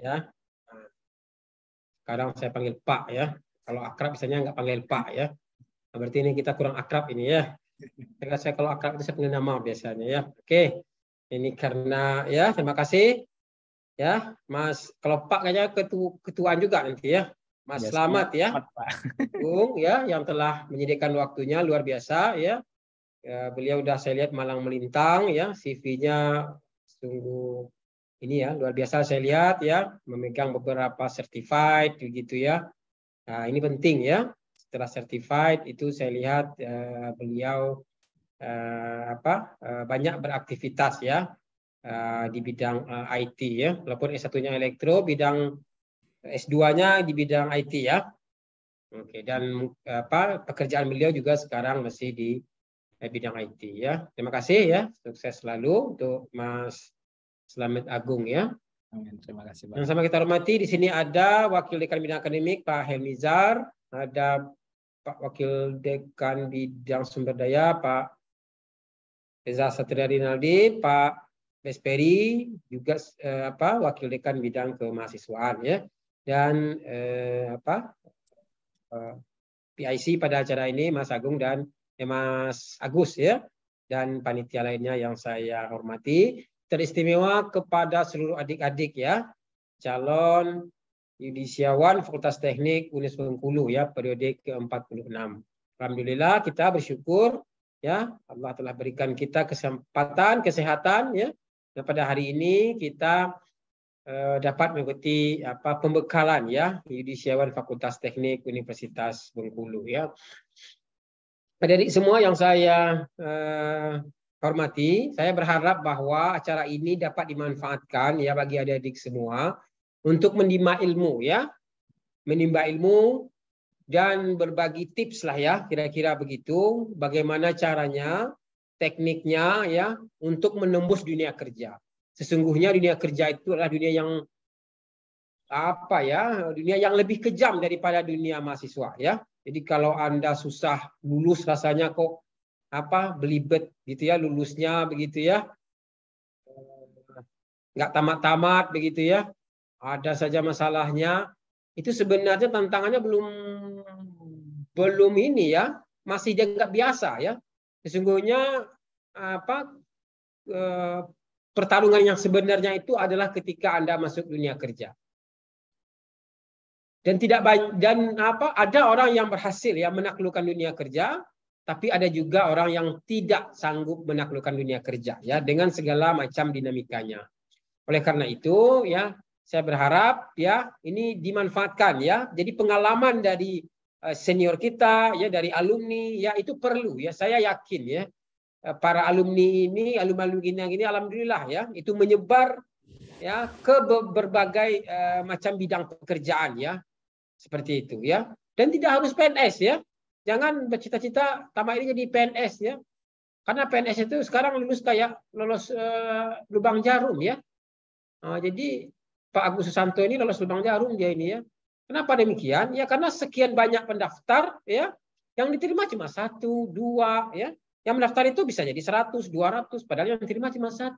Ya. Sekarang saya panggil Pak ya. Kalau akrab biasanya nggak panggil Pak ya. Berarti ini kita kurang akrab ini ya. Saya kalau akrab itu saya panggil nama biasanya ya. Oke. Ini karena ya terima kasih ya Mas. Kalau Pak kayaknya ketuaan juga nanti ya. Mas Ya, selamat ya. selamat, Pak. Bung ya yang telah menyediakan waktunya luar biasa ya. Beliau udah saya lihat malang melintang ya, CV-nya sungguh ini ya luar biasa saya lihat ya, memegang beberapa certified begitu ya. Nah, ini penting ya. Setelah certified itu saya lihat beliau banyak beraktivitas ya di bidang IT ya. Walaupun S1-nya elektro, bidang S2-nya di bidang IT ya. Oke, dan pekerjaan beliau juga sekarang masih di bidang IT ya. Terima kasih ya. Sukses selalu untuk Mas Slamet Agung ya. Amin. Terima kasih, Pak. Yang sama kita hormati di sini ada Wakil Dekan Bidang Akademik Pak Helmizar, ada Pak Wakil Dekan Bidang Sumber Daya Pak Reza Satria Rinaldi, Pak Besperi, juga Wakil Dekan Bidang Kemahasiswaan ya. Dan PIC pada acara ini Mas Agung dan Mas Agus ya, dan panitia lainnya yang saya hormati. Teristimewa kepada seluruh adik-adik ya, calon yudisiawan Fakultas Teknik Universitas Bengkulu ya, periode ke-46. Alhamdulillah kita bersyukur ya, Allah telah berikan kita kesempatan, kesehatan ya. Dan pada hari ini kita dapat mengikuti pembekalan ya yudisiawan Fakultas Teknik Universitas Bengkulu ya. Adik-adik semua yang saya hormati, saya berharap bahwa acara ini dapat dimanfaatkan ya bagi adik-adik semua untuk menimba ilmu ya, menimba ilmu dan berbagi tips lah ya, kira-kira begitu, bagaimana caranya, tekniknya ya untuk menembus dunia kerja. Sesungguhnya dunia kerja itu adalah dunia yang dunia yang lebih kejam daripada dunia mahasiswa ya. Jadi kalau Anda susah lulus rasanya kok belibet gitu ya lulusnya begitu ya. Nggak tamat-tamat begitu ya. Ada saja masalahnya. Itu sebenarnya tantangannya belum ini ya, masih dianggap biasa ya. Sesungguhnya pertarungan yang sebenarnya itu adalah ketika Anda masuk dunia kerja. Dan ada orang yang berhasil ya menaklukkan dunia kerja, tapi ada juga orang yang tidak sanggup menaklukkan dunia kerja ya dengan segala macam dinamikanya. Oleh karena itu ya saya berharap ya ini dimanfaatkan ya. Jadi pengalaman dari senior kita ya, dari alumni ya itu perlu ya. Saya yakin ya para alumni ini alhamdulillah ya itu menyebar ya ke berbagai macam bidang pekerjaan ya. Seperti itu ya. Dan tidak harus PNS ya. Jangan bercita-cita tamat ini jadi PNS ya. Karena PNS itu sekarang lolos lubang jarum ya. Jadi Pak Agus Susanto ini lolos lubang jarum dia ini ya. Kenapa demikian? Ya karena sekian banyak pendaftar ya, yang diterima cuma 1, 2 ya. Yang mendaftar itu bisa jadi 100, 200, padahal yang diterima cuma 1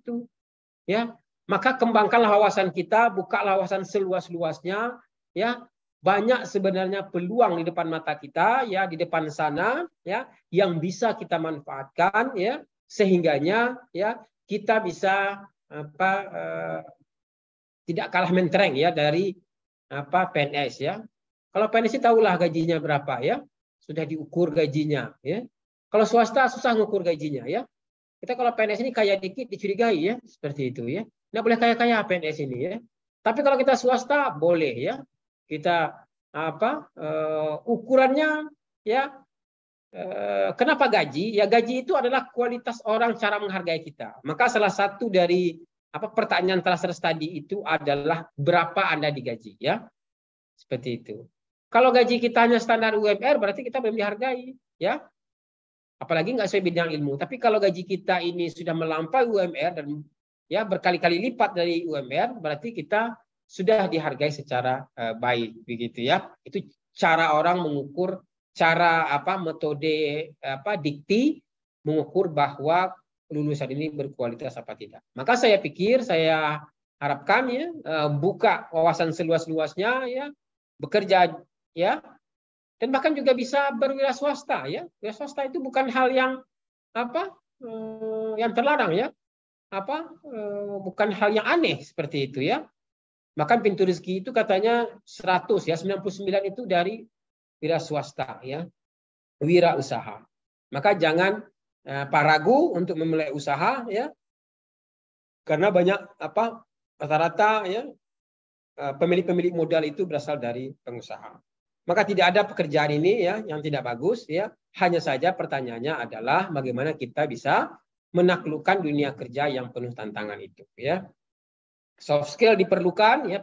ya. Maka kembangkanlah wawasan kita, bukalah wawasan seluas-luasnya ya. Banyak sebenarnya peluang di depan mata kita ya, di depan sana ya, yang bisa kita manfaatkan ya, sehingganya ya kita bisa tidak kalah mentereng ya dari PNS ya. Kalau PNS tahulah gajinya berapa ya, sudah diukur gajinya ya. Kalau swasta susah mengukur gajinya ya. Kita kalau PNS ini kaya dikit dicurigai ya, seperti itu ya. Nggak boleh kaya-kaya PNS ini ya. Tapi kalau kita swasta boleh ya. Kita ukurannya ya. Kenapa gaji? Ya gaji itu adalah kualitas orang cara menghargai kita. Maka salah satu dari pertanyaan Trusters tadi itu adalah berapa Anda digaji ya. Seperti itu. Kalau gaji kita hanya standar UMR berarti kita belum dihargai ya. Apalagi nggak sesuai bidang ilmu. Tapi kalau gaji kita ini sudah melampaui UMR dan ya berkali-kali lipat dari UMR berarti kita sudah dihargai secara baik begitu ya. Itu cara orang mengukur, cara metode dikti mengukur bahwa lulusan ini berkualitas apa tidak. Maka saya pikir saya harapkan ya buka wawasan seluas-luasnya ya, bekerja ya, dan bahkan juga bisa berwira swasta ya. Wira swasta itu bukan hal yang yang terlarang ya, bukan hal yang aneh seperti itu ya. Bahkan pintu rezeki itu katanya 100 ya, 99 itu dari wira swasta ya, wira usaha. Maka jangan ragu untuk memulai usaha ya, karena banyak rata-rata ya pemilik-pemilik modal itu berasal dari pengusaha. Maka tidak ada pekerjaan ini ya yang tidak bagus ya. Hanya saja pertanyaannya adalah bagaimana kita bisa menaklukkan dunia kerja yang penuh tantangan itu ya. Soft skill diperlukan ya,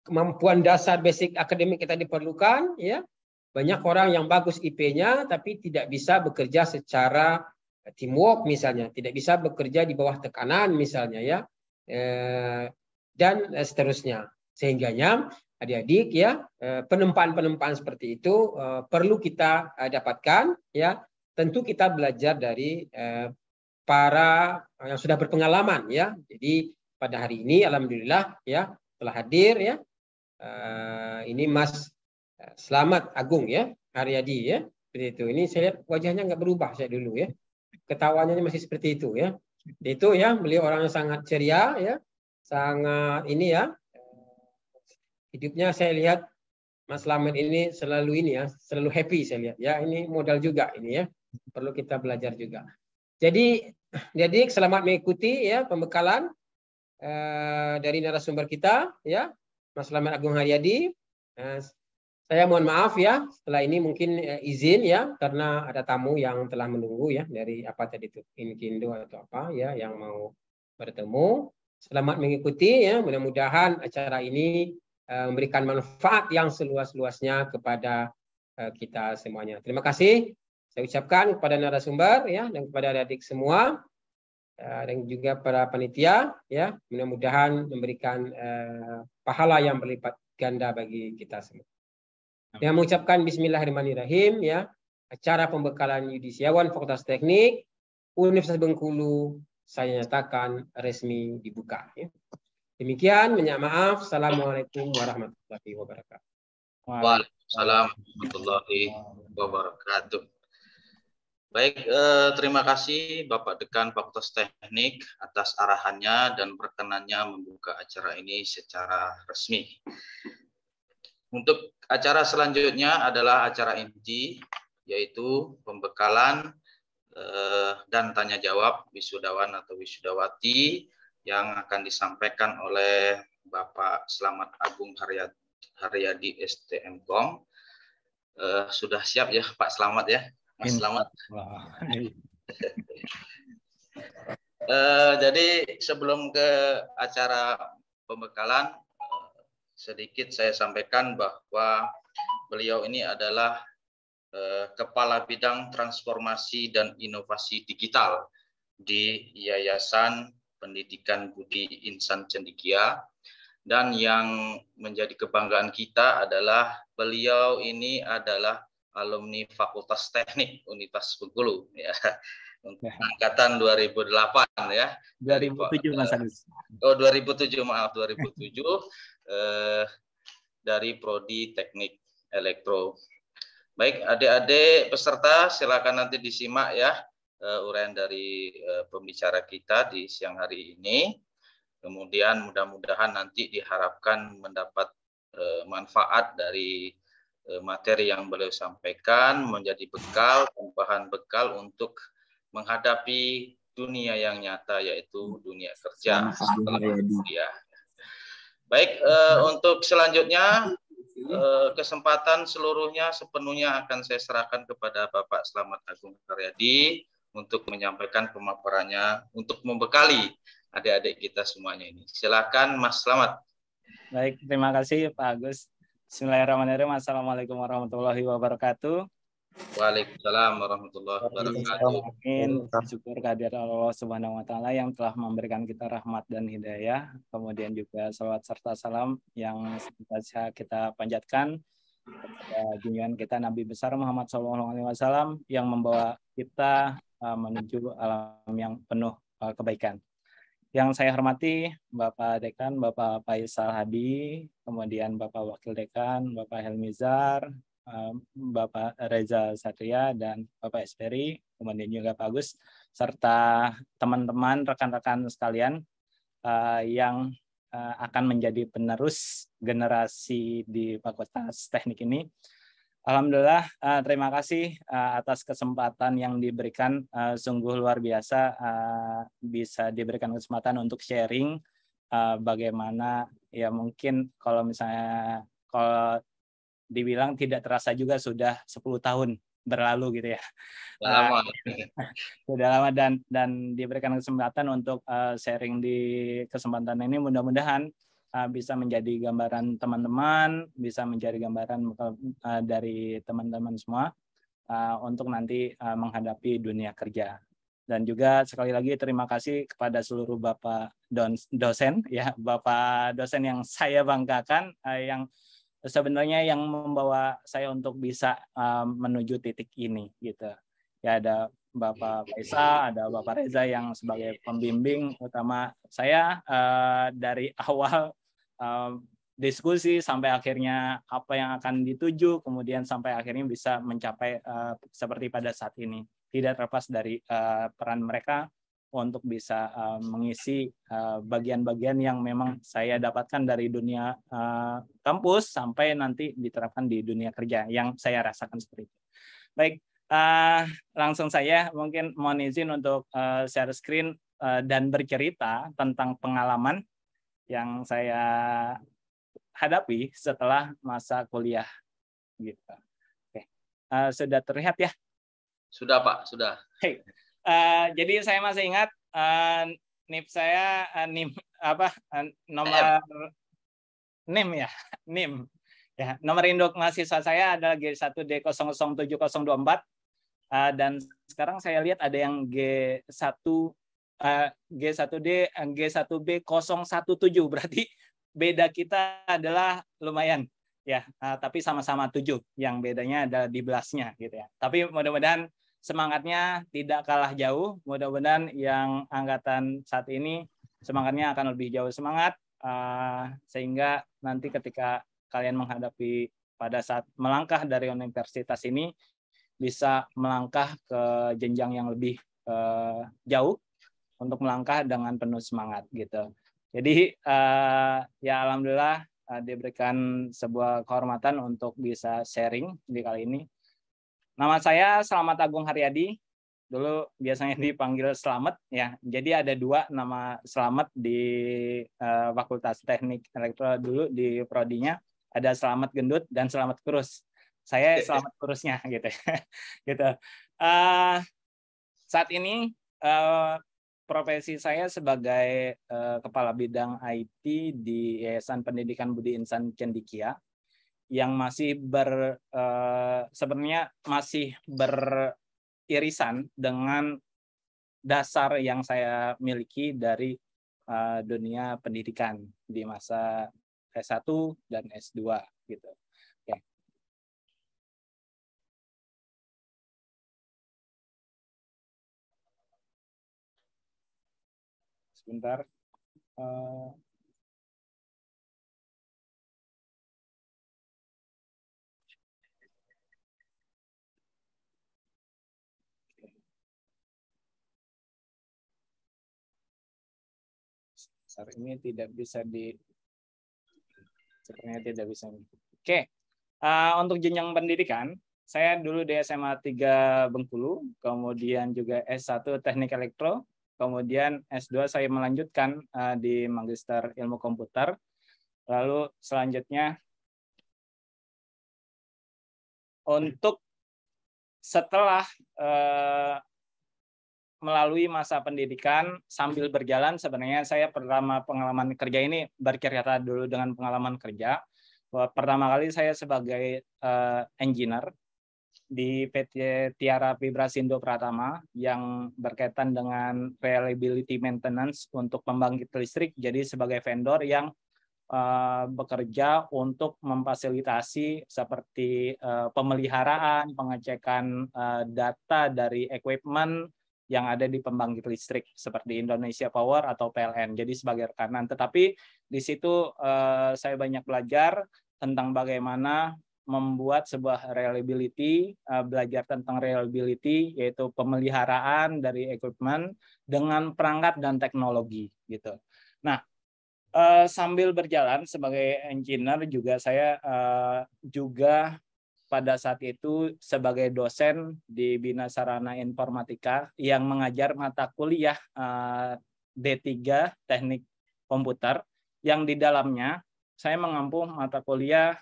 kemampuan dasar basic akademik kita diperlukan ya. Banyak orang yang bagus IP-nya tapi tidak bisa bekerja secara teamwork misalnya, tidak bisa bekerja di bawah tekanan misalnya ya. Dan seterusnya. Sehingganya adik-adik ya, penempaan-penempaan seperti itu perlu kita dapatkan ya. Tentu kita belajar dari para yang sudah berpengalaman ya. Jadi pada hari ini alhamdulillah ya telah hadir ya. Ini Mas Slamet Agung ya, Haryadi ya. Seperti itu. Ini saya lihat wajahnya nggak berubah saya dulu ya. Ketawanya masih seperti itu ya. Itu ya, beliau orangnya sangat ceria ya. Sangat ini ya. Hidupnya saya lihat Mas Slamet ini selalu ini ya, selalu happy saya lihat ya. Ini modal juga ini ya. Perlu kita belajar juga. Jadi selamat mengikuti ya pembekalan dari narasumber kita ya, Mas Slamet Agung Haryadi. Saya mohon maaf ya, setelah ini mungkin izin ya, karena ada tamu yang telah menunggu ya dari apa tadi itu Inkindo atau apa ya yang mau bertemu. Selamat mengikuti ya, mudah-mudahan acara ini memberikan manfaat yang seluas-luasnya kepada kita semuanya. Terima kasih saya ucapkan kepada narasumber ya dan kepada adik-adik semua dan juga para panitia ya, mudah-mudahan memberikan pahala yang berlipat ganda bagi kita semua. Dengan mengucapkan Bismillahirrahmanirrahim ya, acara pembekalan yudisiawan Fakultas Teknik Universitas Bengkulu saya nyatakan resmi dibuka. Ya. Demikian, banyak maaf. Assalamualaikum warahmatullahi wabarakatuh. Waalaikumsalam warahmatullahi wabarakatuh. Baik, terima kasih Bapak Dekan Fakultas Teknik atas arahannya dan perkenannya membuka acara ini secara resmi. Untuk acara selanjutnya adalah acara inti, yaitu pembekalan dan tanya jawab wisudawan atau wisudawati yang akan disampaikan oleh Bapak Slamet Agung Haryadi STMkom. Sudah siap ya Pak Slamet ya? Mas Slamet. Jadi sebelum ke acara pembekalan, sedikit saya sampaikan bahwa beliau ini adalah Kepala Bidang Transformasi dan Inovasi Digital di Yayasan Pendidikan Budi Insan Cendekia. Dan yang menjadi kebanggaan kita adalah beliau ini adalah alumni Fakultas Teknik Universitas Bengkulu ya. Angkatan 2008 ya. 2007 Mas Agus. Oh 2007 maaf 2007 dari Prodi Teknik Elektro. Baik adik-adik peserta silakan nanti disimak ya uraian dari pembicara kita di siang hari ini. Kemudian mudah-mudahan nanti diharapkan mendapat manfaat dari materi yang beliau sampaikan menjadi bekal, bahan bekal untuk menghadapi dunia yang nyata yaitu dunia kerja setelah kuliah. Baik, untuk selanjutnya kesempatan seluruhnya sepenuhnya akan saya serahkan kepada Bapak Slamet Agung Haryadi untuk menyampaikan pemaparannya untuk membekali adik-adik kita semuanya ini. Silakan Mas Slamet. Baik, terima kasih Pak Agus. Bismillahirrahmanirrahim. Assalamualaikum warahmatullahi wabarakatuh. Waalaikumsalam warahmatullahi wabarakatuh. Amin. Syukur kehadiran Allah Subhanahu wa taala yang telah memberikan kita rahmat dan hidayah. Kemudian juga salawat serta salam yang kita panjatkan kepada junjungan kita Nabi besar Muhammad SAW yang membawa kita menuju alam yang penuh kebaikan. Yang saya hormati Bapak Dekan, Bapak Faisal Hadi, kemudian Bapak Wakil Dekan, Bapak Helmizar, Bapak Reza Satria, dan Bapak Esperi, kemudian juga Pak Agus, serta teman-teman, rekan-rekan sekalian yang akan menjadi penerus generasi di Fakultas Teknik ini. Alhamdulillah, terima kasih atas kesempatan yang diberikan, sungguh luar biasa bisa diberikan kesempatan untuk sharing bagaimana ya mungkin kalau misalnya kalau dibilang tidak terasa juga sudah 10 tahun berlalu gitu ya. Lama. Sudah lama dan diberikan kesempatan untuk sharing di kesempatan ini, mudah-mudahan bisa menjadi gambaran teman-teman, bisa menjadi gambaran dari teman-teman semua untuk nanti menghadapi dunia kerja. Dan juga sekali lagi terima kasih kepada seluruh Bapak dosen, ya Bapak dosen yang saya banggakan, yang sebenarnya yang membawa saya untuk bisa menuju titik ini, gitu. Ya ada Bapak Faisal, ada Bapak Reza yang sebagai pembimbing utama saya dari awal diskusi sampai akhirnya apa yang akan dituju, kemudian sampai akhirnya bisa mencapai seperti pada saat ini. Tidak terlepas dari peran mereka untuk bisa mengisi bagian-bagian yang memang saya dapatkan dari dunia kampus sampai nanti diterapkan di dunia kerja yang saya rasakan seperti itu. Baik, langsung saya mungkin mohon izin untuk share screen dan bercerita tentang pengalaman yang saya hadapi setelah masa kuliah gitu. Oke. Sudah terlihat ya? Sudah Pak, sudah. Hey. Jadi saya masih ingat NIP saya nomor NIM ya, NIM. Ya, nomor induk mahasiswa saya adalah G1D007024 dan sekarang saya lihat ada yang G1D G1B017, berarti beda kita adalah lumayan ya, tapi sama-sama 7, yang bedanya ada di belasnya gitu ya. Tapi mudah-mudahan semangatnya tidak kalah jauh, mudah-mudahan yang angkatan saat ini semangatnya akan lebih jauh semangat, sehingga nanti ketika kalian menghadapi pada saat melangkah dari universitas ini bisa melangkah ke jenjang yang lebih jauh untuk melangkah dengan penuh semangat gitu. Jadi ya alhamdulillah diberikan sebuah kehormatan untuk bisa sharing di kali ini. Nama saya Slamet Agung Haryadi. Dulu biasanya dipanggil Slamet ya. Jadi ada 2 nama Slamet di Fakultas Teknik Elektro dulu di prodinya. Ada Slamet Gendut dan Slamet Kurus. Saya Slamet Kurusnya gitu. Gitu. Saat ini profesi saya sebagai kepala bidang IT di Yayasan Pendidikan Budi Insan Cendikia yang masih sebenarnya masih beririsan dengan dasar yang saya miliki dari dunia pendidikan di masa S1 dan S2 gitu. Oke. Sebentar. Ini tidak bisa sepertinya tidak bisa. Oke. Untuk jenjang pendidikan, saya dulu di SMA 3 Bengkulu, kemudian juga S1 Teknik Elektro, kemudian S2 saya melanjutkan di Magister Ilmu Komputer. Lalu selanjutnya untuk setelah melalui masa pendidikan sambil berjalan, sebenarnya saya pertama pengalaman kerja ini bercerita dulu dengan pengalaman kerja. Pertama kali saya sebagai engineer di PT Tiara Vibrasindo Pratama yang berkaitan dengan reliability maintenance untuk pembangkit listrik. Jadi sebagai vendor yang bekerja untuk memfasilitasi seperti pemeliharaan, pengecekan data dari equipment yang ada di pembangkit listrik seperti Indonesia Power atau PLN. Jadi sebagai rekanan. Tetapi di situ saya banyak belajar tentang bagaimana membuat sebuah reliability, belajar tentang reliability, yaitu pemeliharaan dari equipment dengan perangkat dan teknologi gitu. Nah, sambil berjalan sebagai engineer juga saya juga pada saat itu sebagai dosen di Bina Sarana Informatika yang mengajar mata kuliah D3 Teknik Komputer yang di dalamnya saya mengampu mata kuliah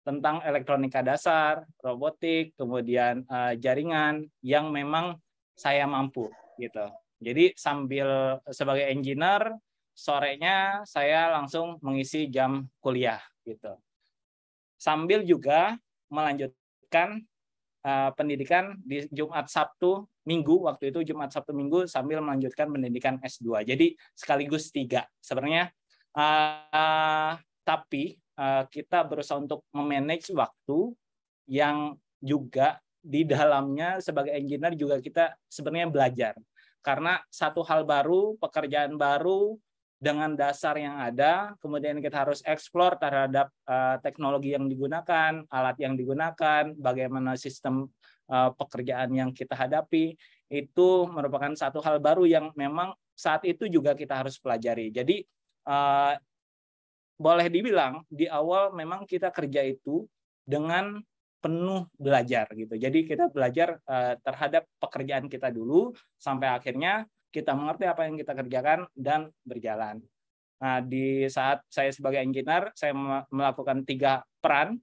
tentang elektronika dasar, robotik, kemudian jaringan yang memang saya mampu gitu. Jadi sambil sebagai engineer sorenya saya langsung mengisi jam kuliah gitu. Sambil juga melanjutkan pendidikan di Jumat Sabtu Minggu, waktu itu Jumat Sabtu Minggu sambil melanjutkan pendidikan S2. Jadi sekaligus 3 sebenarnya. Tapi kita berusaha untuk memanage waktu yang juga di dalamnya sebagai engineer juga kita sebenarnya belajar. Karena satu hal baru, pekerjaan baru, dengan dasar yang ada, kemudian kita harus eksplor terhadap teknologi yang digunakan, alat yang digunakan, bagaimana sistem pekerjaan yang kita hadapi, itu merupakan satu hal baru yang memang saat itu juga kita harus pelajari. Jadi boleh dibilang di awal memang kita kerja itu dengan penuh belajar gitu. Jadi kita belajar terhadap pekerjaan kita dulu sampai akhirnya kita mengerti apa yang kita kerjakan dan berjalan. Nah, di saat saya sebagai engineer, saya melakukan 3 peran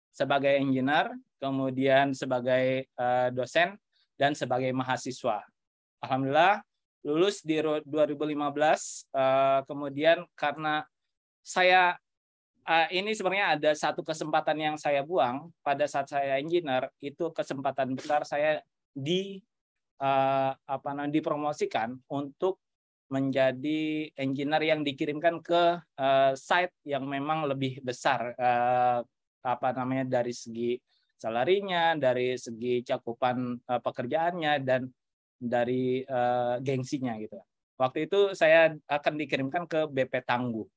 sebagai engineer, kemudian sebagai dosen, dan sebagai mahasiswa. Alhamdulillah lulus di 2015. Kemudian karena saya ini sebenarnya ada satu kesempatan yang saya buang pada saat saya engineer, itu kesempatan besar saya dipromosikan untuk menjadi engineer yang dikirimkan ke site yang memang lebih besar dari segi salarinya, dari segi cakupan pekerjaannya, dan dari gengsinya gitu. Waktu itu saya akan dikirimkan ke BP Tangguh.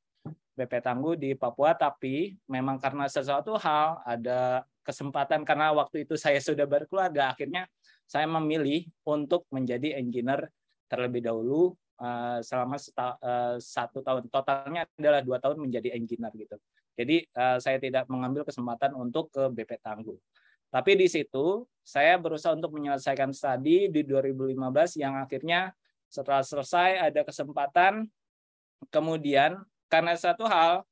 BP Tangguh di Papua, tapi memang karena sesuatu hal ada kesempatan karena waktu itu saya sudah berkeluarga, akhirnya saya memilih untuk menjadi engineer terlebih dahulu selama 1 tahun. Totalnya adalah 2 tahun menjadi engineer gitu. Jadi saya tidak mengambil kesempatan untuk ke BP Tangguh. Tapi di situ saya berusaha untuk menyelesaikan studi di 2015 yang akhirnya setelah selesai ada kesempatan, kemudian karena satu hal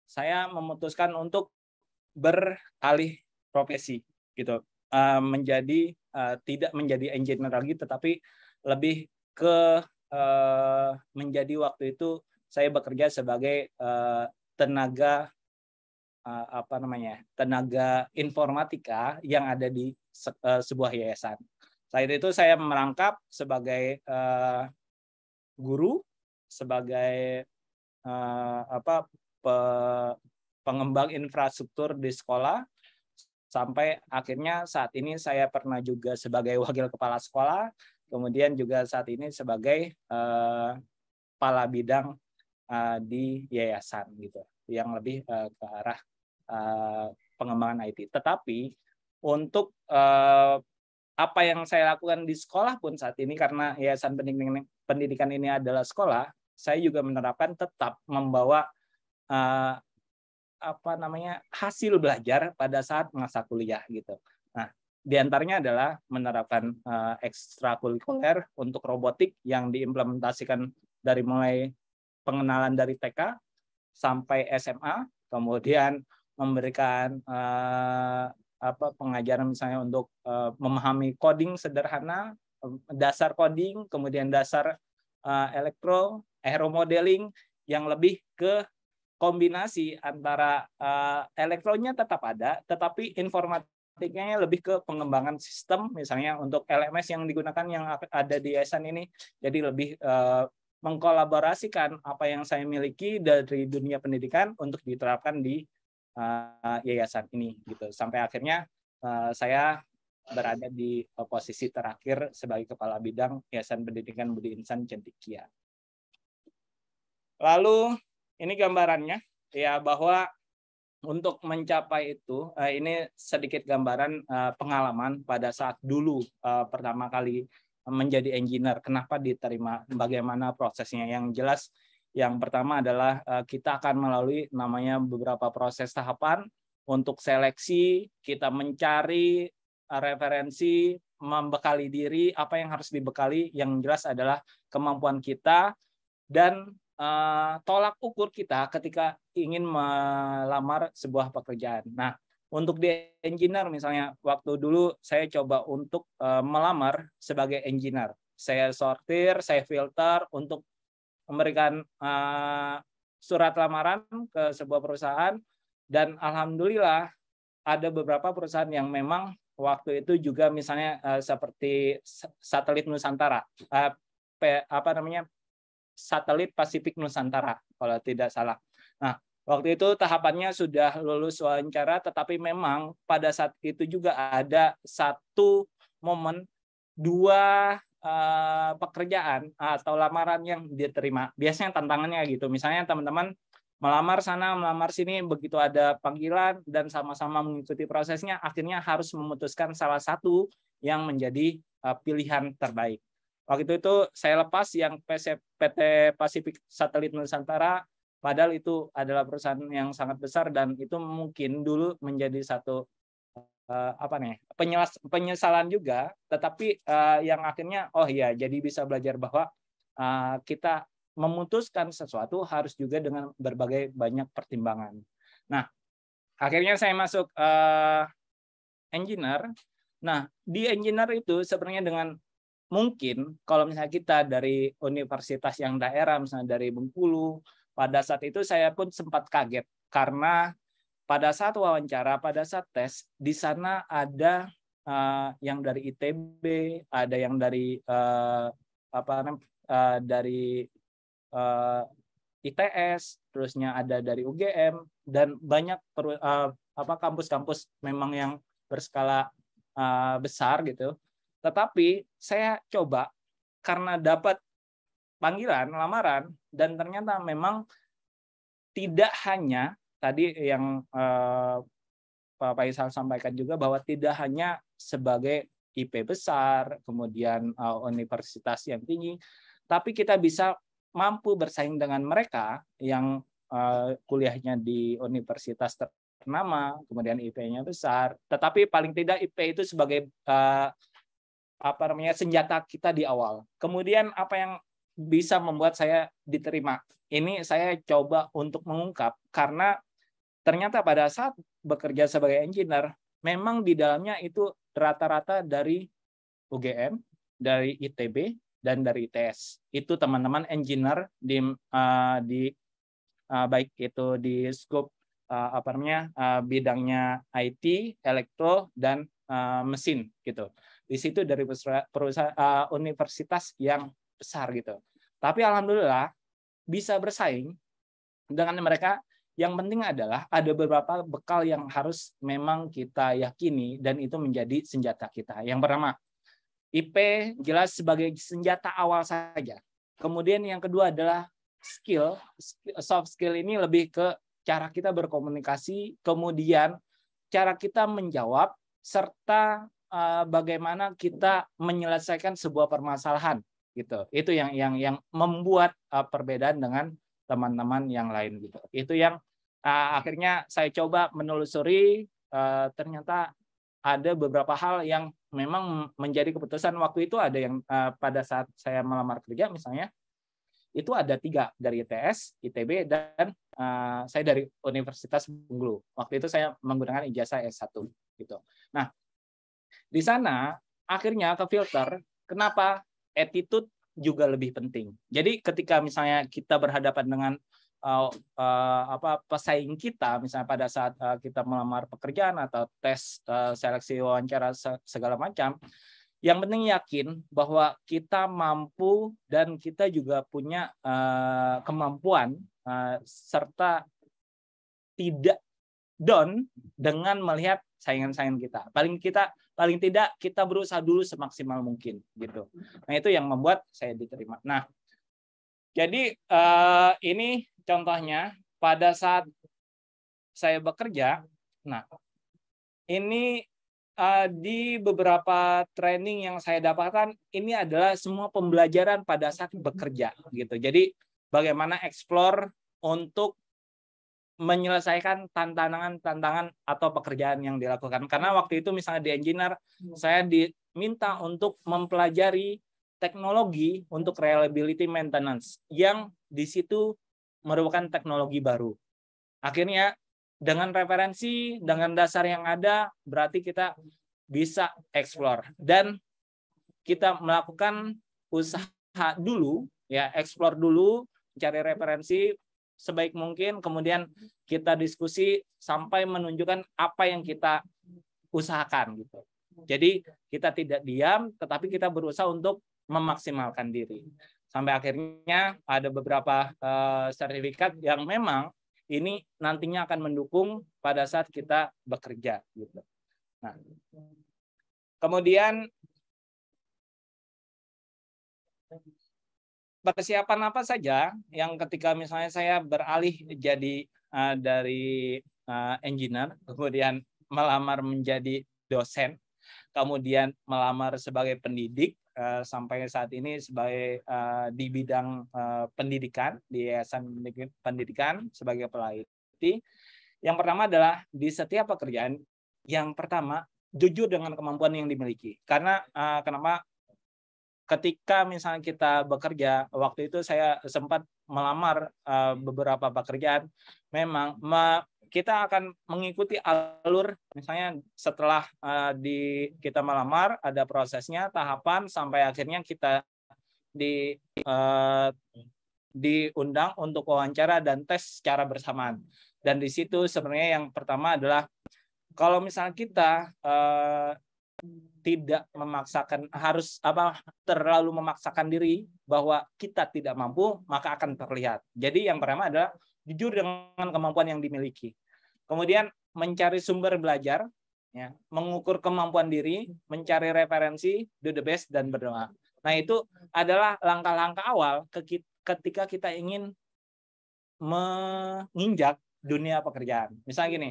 saya memutuskan untuk beralih profesi gitu, menjadi tidak menjadi engineer lagi, tetapi lebih ke menjadi waktu itu saya bekerja sebagai tenaga tenaga informatika yang ada di sebuah yayasan. Saat itu saya merangkap sebagai guru, sebagai pengembang infrastruktur di sekolah, sampai akhirnya saat ini saya pernah juga sebagai wakil kepala sekolah, kemudian juga saat ini sebagai kepala bidang di yayasan gitu, yang lebih ke arah pengembangan IT. Tetapi untuk apa yang saya lakukan di sekolah pun saat ini, karena yayasan pendidikan ini adalah sekolah, saya juga menerapkan tetap membawa hasil belajar pada saat masa kuliah gitu. Nah, diantaranya adalah menerapkan ekstrakurikuler untuk robotik yang diimplementasikan dari mulai pengenalan dari TK sampai SMA, kemudian memberikan pengajaran misalnya untuk memahami coding sederhana, dasar coding, kemudian dasar aeromodeling yang lebih ke kombinasi antara elektronya tetap ada, tetapi informatikanya lebih ke pengembangan sistem, misalnya untuk LMS yang digunakan yang ada di yayasan ini, jadi lebih mengkolaborasikan apa yang saya miliki dari dunia pendidikan untuk diterapkan di yayasan ini gitu. Sampai akhirnya saya berada di posisi terakhir sebagai Kepala Bidang Yayasan Pendidikan Budi Insan Cendekia. Lalu ini gambarannya ya, bahwa untuk mencapai itu, ini sedikit gambaran pengalaman pada saat dulu pertama kali menjadi engineer. Kenapa diterima, bagaimana prosesnya. Yang jelas yang pertama adalah kita akan melalui namanya beberapa proses tahapan untuk seleksi, kita mencari referensi, membekali diri, apa yang harus dibekali, yang jelas adalah kemampuan kita dan tolak ukur kita ketika ingin melamar sebuah pekerjaan. Nah, untuk di engineer misalnya, waktu dulu saya coba untuk melamar sebagai engineer. Saya sortir, saya filter untuk memberikan surat lamaran ke sebuah perusahaan, dan alhamdulillah ada beberapa perusahaan yang memang waktu itu juga misalnya seperti Satelit Nusantara, Satelit Pasifik Nusantara kalau tidak salah. Nah, waktu itu tahapannya sudah lulus wawancara, tetapi memang pada saat itu juga ada satu momen, dua pekerjaan atau lamaran yang diterima. Biasanya tantangannya gitu. Misalnya teman-teman melamar sana, melamar sini, begitu ada panggilan dan sama-sama mengikuti prosesnya, akhirnya harus memutuskan salah satu yang menjadi pilihan terbaik. Waktu itu saya lepas yang PT Pasifik Satelit Nusantara, padahal itu adalah perusahaan yang sangat besar dan itu mungkin dulu menjadi satu penyesalan juga, tetapi yang akhirnya oh ya, jadi bisa belajar bahwa kita memutuskan sesuatu harus juga dengan berbagai banyak pertimbangan. Nah, akhirnya saya masuk engineer. Nah, di engineer itu sebenarnya dengan mungkin kalau misalnya kita dari universitas yang daerah, misalnya dari Bengkulu, pada saat itu saya pun sempat kaget karena pada saat wawancara, pada saat tes, di sana ada yang dari ITB, ada yang dari dari ITS, terusnya ada dari UGM, dan banyak kampus-kampus memang yang berskala besar gitu. Tetapi saya coba karena dapat panggilan lamaran dan ternyata memang tidak hanya tadi yang Pak Faisal sampaikan juga, bahwa tidak hanya sebagai IP besar, kemudian universitas yang tinggi, tapi kita bisa mampu bersaing dengan mereka yang kuliahnya di universitas ternama, kemudian IP-nya besar, tetapi paling tidak IP itu sebagai senjata kita di awal. Kemudian apa yang bisa membuat saya diterima? Ini saya coba untuk mengungkap karena ternyata pada saat bekerja sebagai engineer, memang di dalamnya itu rata-rata dari UGM, dari ITB, dan dari ITS. Itu teman-teman engineer di baik itu di skop bidangnya IT, elektro, dan mesin gitu. Di situ dari perusahaan universitas yang besar gitu. Tapi alhamdulillah bisa bersaing dengan mereka. Yang penting adalah ada beberapa bekal yang harus memang kita yakini dan itu menjadi senjata kita. Yang pertama, IP jelas sebagai senjata awal saja. Kemudian yang kedua adalah skill. Soft skill ini lebih ke cara kita berkomunikasi, kemudian cara kita menjawab, serta bagaimana kita menyelesaikan sebuah permasalahan gitu. Itu yang membuat perbedaan dengan teman-teman yang lain gitu. Itu yang akhirnya saya coba menelusuri, ternyata ada beberapa hal yang memang menjadi keputusan. Waktu itu ada yang pada saat saya melamar kerja misalnya, itu ada 3 dari ITS, ITB, dan saya dari Universitas Bengkulu. Waktu itu saya menggunakan ijazah S1 gitu. Nah, di sana akhirnya ke filter, kenapa attitude juga lebih penting. Jadi ketika misalnya kita berhadapan dengan pesaing kita, misalnya pada saat kita melamar pekerjaan atau tes seleksi wawancara segala macam, yang penting yakin bahwa kita mampu dan kita juga punya kemampuan serta tidak down dengan melihat saingan-saingan kita. Paling tidak kita berusaha dulu semaksimal mungkin gitu. Nah, itu yang membuat saya diterima. Nah, jadi ini contohnya pada saat saya bekerja. Nah, ini di beberapa training yang saya dapatkan, ini adalah semua pembelajaran pada saat bekerja gitu. Jadi bagaimana explore untuk menyelesaikan tantangan atau pekerjaan yang dilakukan. Karena waktu itu misalnya di engineer, saya diminta untuk mempelajari teknologi untuk reliability maintenance yang di situ merupakan teknologi baru. Akhirnya dengan referensi, dengan dasar yang ada, berarti kita bisa explore. Dan kita melakukan usaha dulu, ya explore dulu, cari referensi sebaik mungkin, kemudian kita diskusi sampai menunjukkan apa yang kita usahakan gitu. Jadi kita tidak diam, tetapi kita berusaha untuk memaksimalkan diri. Sampai akhirnya ada beberapa sertifikat yang memang ini nantinya akan mendukung pada saat kita bekerja gitu. Nah, kemudian persiapan apa saja yang ketika misalnya saya beralih jadi dari engineer, kemudian melamar menjadi dosen, kemudian melamar sebagai pendidik, sampai saat ini sebagai di bidang pendidikan di Yayasan Pendidikan sebagai peneliti. Yang pertama adalah di setiap pekerjaan, yang pertama jujur dengan kemampuan yang dimiliki. Karena kenapa? Ketika misalnya kita bekerja, waktu itu saya sempat melamar beberapa pekerjaan, memang kita akan mengikuti alur, misalnya setelah kita melamar, ada prosesnya, tahapan, sampai akhirnya kita diundang untuk wawancara dan tes secara bersamaan. Dan di situ sebenarnya yang pertama adalah, kalau misalnya kita tidak memaksakan, terlalu memaksakan diri bahwa kita tidak mampu, maka akan terlihat. Jadi yang pertama adalah jujur dengan kemampuan yang dimiliki. Kemudian mencari sumber belajar, ya, mengukur kemampuan diri, mencari referensi, do the best, dan berdoa. Nah, itu adalah langkah-langkah awal ketika kita ingin menginjak dunia pekerjaan. Misalnya gini,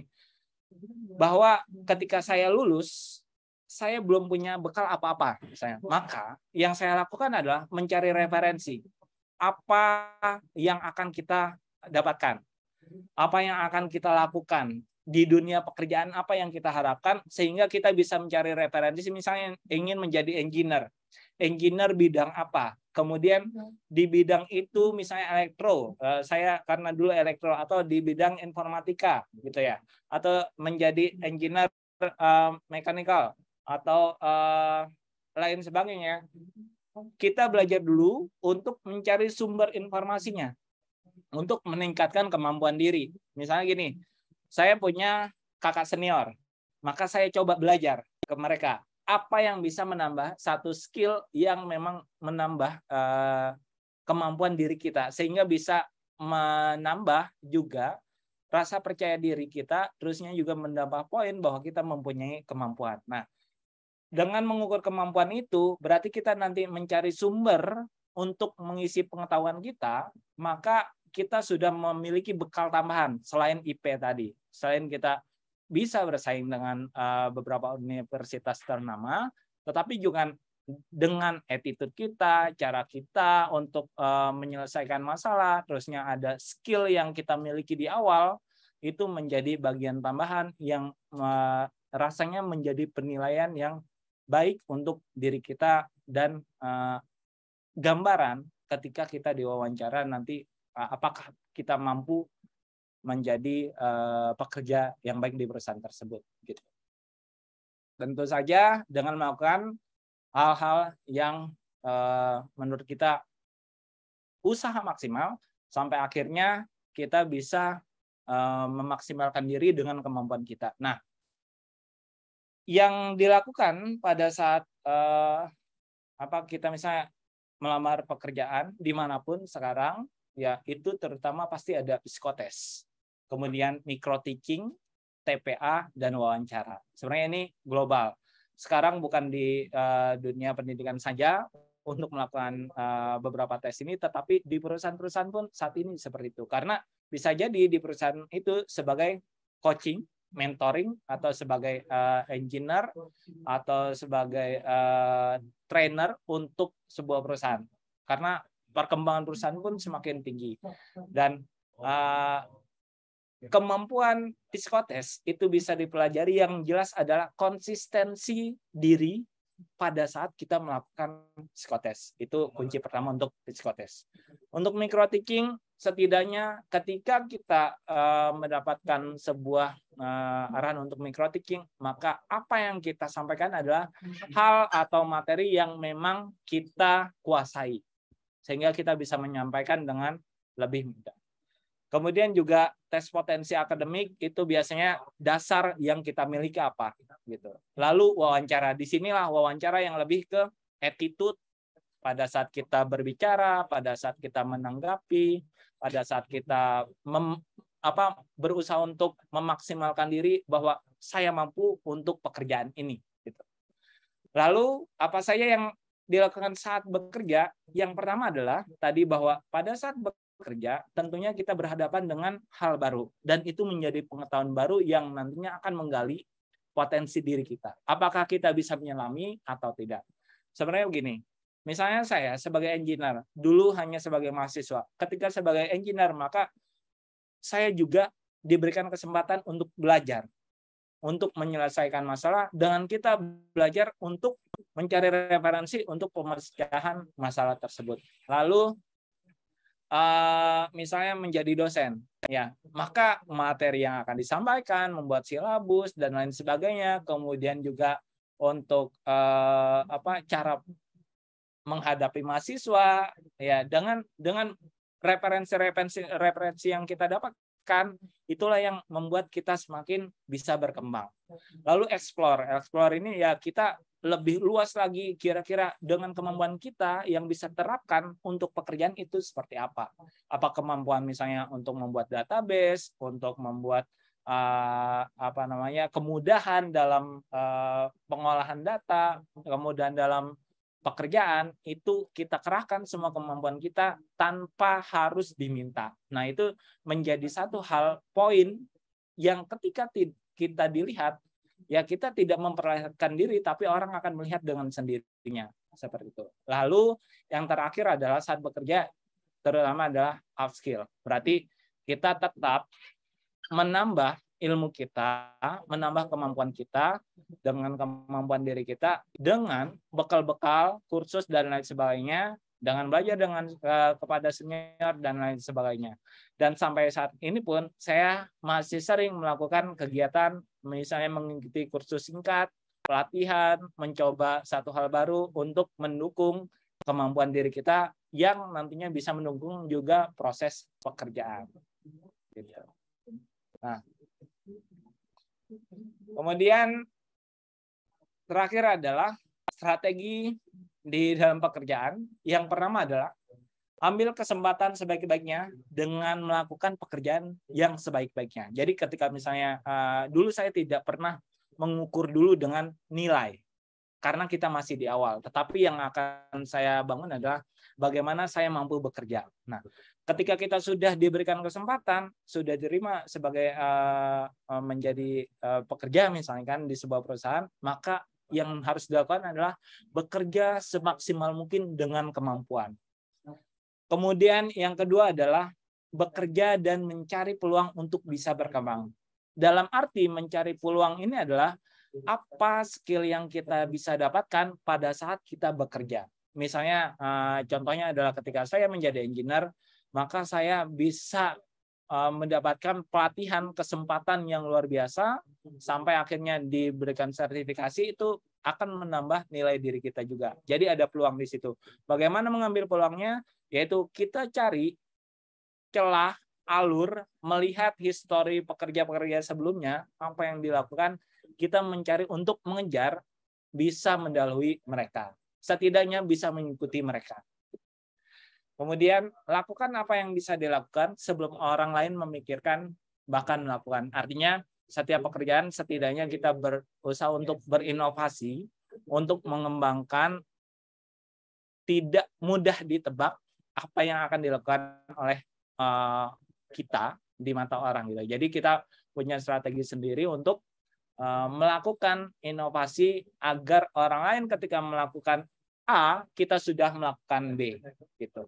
bahwa ketika saya lulus, saya belum punya bekal apa-apa, misalnya. Maka yang saya lakukan adalah mencari referensi. Apa yang akan kita dapatkan? Apa yang akan kita lakukan di dunia pekerjaan, apa yang kita harapkan, sehingga kita bisa mencari referensi. Misalnya ingin menjadi engineer bidang apa? Kemudian di bidang itu misalnya elektro, saya karena dulu elektro, atau di bidang informatika gitu ya, atau menjadi engineer mechanical atau lain sebagainya. Kita belajar dulu untuk mencari sumber informasinya, untuk meningkatkan kemampuan diri. Misalnya gini, saya punya kakak senior, maka saya coba belajar ke mereka apa yang bisa menambah satu skill yang memang menambah kemampuan diri kita, sehingga bisa menambah juga rasa percaya diri kita, terusnya juga menambah poin bahwa kita mempunyai kemampuan. Nah, dengan mengukur kemampuan itu, berarti kita nanti mencari sumber untuk mengisi pengetahuan kita, maka kita sudah memiliki bekal tambahan selain IP tadi. Selain kita bisa bersaing dengan beberapa universitas ternama, tetapi juga dengan attitude kita, cara kita untuk menyelesaikan masalah, terusnya ada skill yang kita miliki di awal, itu menjadi bagian tambahan yang rasanya menjadi penilaian yang baik untuk diri kita, dan gambaran ketika kita diwawancara nanti apakah kita mampu menjadi pekerja yang baik di perusahaan tersebut gitu. Tentu saja dengan melakukan hal-hal yang menurut kita usaha maksimal sampai akhirnya kita bisa memaksimalkan diri dengan kemampuan kita. Nah, yang dilakukan pada saat kita misalnya melamar pekerjaan dimanapun sekarang, ya itu terutama pasti ada psikotes, kemudian micro teaching, TPA, dan wawancara. Sebenarnya ini global. Sekarang bukan di dunia pendidikan saja untuk melakukan beberapa tes ini, tetapi di perusahaan-perusahaan pun saat ini seperti itu. Karena bisa jadi di perusahaan itu sebagai coaching, mentoring, atau sebagai engineer, atau sebagai trainer untuk sebuah perusahaan. Karena perkembangan perusahaan pun semakin tinggi. Dan kemampuan psikotes itu bisa dipelajari, yang jelas adalah konsistensi diri pada saat kita melakukan psikotes. Itu kunci pertama untuk psikotes. Untuk microteaching, setidaknya ketika kita mendapatkan sebuah arahan untuk microteaching, maka apa yang kita sampaikan adalah hal atau materi yang memang kita kuasai, sehingga kita bisa menyampaikan dengan lebih mudah. Kemudian juga tes potensi akademik itu biasanya dasar yang kita miliki apa gitu. Lalu wawancara, disinilah wawancara yang lebih ke attitude pada saat kita berbicara, pada saat kita menanggapi, pada saat kita berusaha untuk memaksimalkan diri bahwa saya mampu untuk pekerjaan ini gitu. Lalu apa saja yang dilakukan saat bekerja? Yang pertama adalah tadi bahwa pada saat bekerja tentunya kita berhadapan dengan hal baru, dan itu menjadi pengetahuan baru yang nantinya akan menggali potensi diri kita. Apakah kita bisa menyelami atau tidak? Sebenarnya begini, misalnya saya sebagai engineer, dulu hanya sebagai mahasiswa. Ketika sebagai engineer, maka saya juga diberikan kesempatan untuk belajar, untuk menyelesaikan masalah, dengan kita belajar untuk mencari referensi untuk pemecahan masalah tersebut. Lalu misalnya menjadi dosen, ya, maka materi yang akan disampaikan, membuat silabus dan lain sebagainya, kemudian juga untuk cara menghadapi mahasiswa, ya, dengan referensi yang kita dapatkan, itulah yang membuat kita semakin bisa berkembang. Lalu explore ini ya kita lebih luas lagi, kira-kira dengan kemampuan kita yang bisa terapkan untuk pekerjaan itu seperti apa. Apa kemampuan misalnya untuk membuat database, untuk membuat kemudahan dalam pengolahan data, kemudian dalam pekerjaan, itu kita kerahkan semua kemampuan kita tanpa harus diminta. Nah, itu menjadi satu hal poin yang ketika kita dilihat, ya kita tidak memperlihatkan diri, tapi orang akan melihat dengan sendirinya. Seperti itu. Lalu yang terakhir adalah saat bekerja, terutama adalah upskill. Berarti kita tetap menambah ilmu kita, menambah kemampuan kita dengan kemampuan diri kita, dengan bekal-bekal kursus dan lain sebagainya, dengan belajar kepada senior dan lain sebagainya. Dan sampai saat ini pun saya masih sering melakukan kegiatan, misalnya mengikuti kursus singkat, pelatihan, mencoba satu hal baru untuk mendukung kemampuan diri kita yang nantinya bisa mendukung juga proses pekerjaan. Gitu. Nah, kemudian terakhir adalah strategi di dalam pekerjaan. Yang pertama adalah ambil kesempatan sebaik-baiknya dengan melakukan pekerjaan yang sebaik-baiknya. Jadi ketika misalnya dulu saya tidak pernah mengukur dulu dengan nilai karena kita masih di awal. Tetapi yang akan saya bangun adalah bagaimana saya mampu bekerja. Nah, ketika kita sudah diberikan kesempatan, sudah diterima sebagai menjadi pekerja misalnya kan di sebuah perusahaan, maka yang harus dilakukan adalah bekerja semaksimal mungkin dengan kemampuan. Kemudian yang kedua adalah bekerja dan mencari peluang untuk bisa berkembang. Dalam arti mencari peluang ini adalah apa skill yang kita bisa dapatkan pada saat kita bekerja. Misalnya contohnya adalah ketika saya menjadi engineer, maka saya bisa mendapatkan pelatihan kesempatan yang luar biasa sampai akhirnya diberikan sertifikasi, itu akan menambah nilai diri kita juga. Jadi ada peluang di situ. Bagaimana mengambil peluangnya? Yaitu kita cari celah, alur, melihat histori pekerja-pekerja sebelumnya, apa yang dilakukan, kita mencari untuk mengejar, bisa mendahului mereka. Setidaknya bisa mengikuti mereka. Kemudian lakukan apa yang bisa dilakukan sebelum orang lain memikirkan bahkan melakukan. Artinya setiap pekerjaan setidaknya kita berusaha untuk berinovasi, untuk mengembangkan, tidak mudah ditebak apa yang akan dilakukan oleh kita di mata orang gitu. Jadi kita punya strategi sendiri untuk melakukan inovasi agar orang lain ketika melakukan A, kita sudah melakukan B gitu.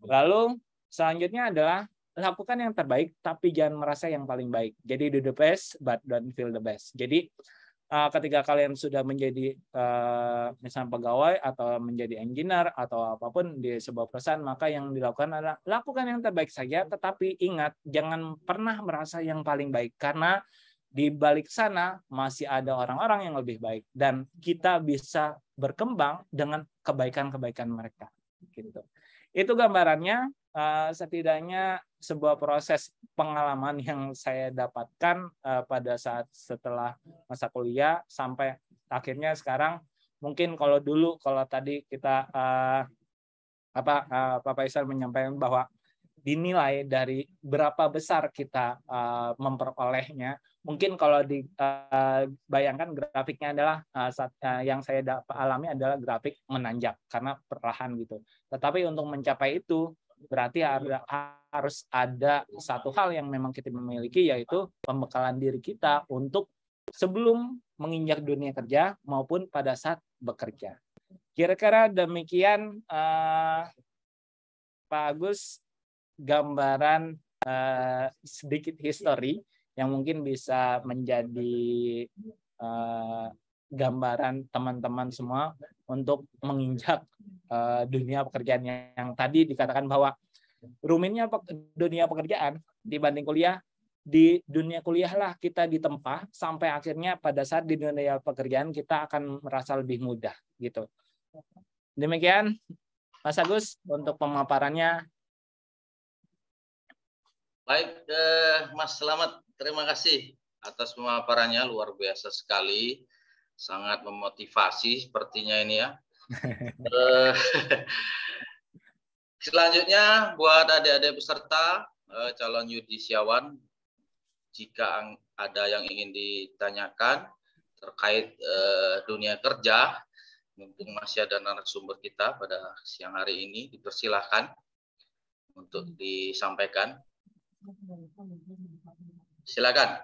Lalu selanjutnya adalah lakukan yang terbaik, tapi jangan merasa yang paling baik. Jadi do the best, but don't feel the best. Jadi ketika kalian sudah menjadi misalnya pegawai atau menjadi engineer atau apapun di sebuah perusahaan, maka yang dilakukan adalah lakukan yang terbaik saja, tetapi ingat jangan pernah merasa yang paling baik, karena di balik sana masih ada orang-orang yang lebih baik dan kita bisa berkembang dengan kebaikan-kebaikan mereka. Gitu. Itu gambarannya. Setidaknya sebuah proses pengalaman yang saya dapatkan pada saat setelah masa kuliah sampai akhirnya sekarang. Mungkin kalau dulu, kalau tadi kita Pak Faisal menyampaikan bahwa dinilai dari berapa besar kita memperolehnya. Mungkin kalau dibayangkan grafiknya adalah yang saya alami adalah grafik menanjak karena perlahan gitu. Tetapi untuk mencapai itu berarti harus ada satu hal yang memang kita memiliki, yaitu pembekalan diri kita untuk sebelum menginjak dunia kerja maupun pada saat bekerja. Kira-kira demikian Pak Agus, gambaran sedikit history yang mungkin bisa menjadi gambaran teman-teman semua untuk menginjak dunia pekerjaan yang tadi dikatakan bahwa rumitnya dunia pekerjaan dibanding kuliah. Di dunia kuliah lah kita ditempa sampai akhirnya pada saat di dunia pekerjaan kita akan merasa lebih mudah gitu. Demikian Mas Agus untuk pemaparannya. Baik, Mas Selamat, terima kasih atas pemaparannya, luar biasa sekali, sangat memotivasi sepertinya ini ya. Selanjutnya buat adik-adik peserta calon yudisiawan, jika ada yang ingin ditanyakan terkait dunia kerja, mumpung masih ada narasumber kita pada siang hari ini, dipersilahkan untuk disampaikan. Silakan.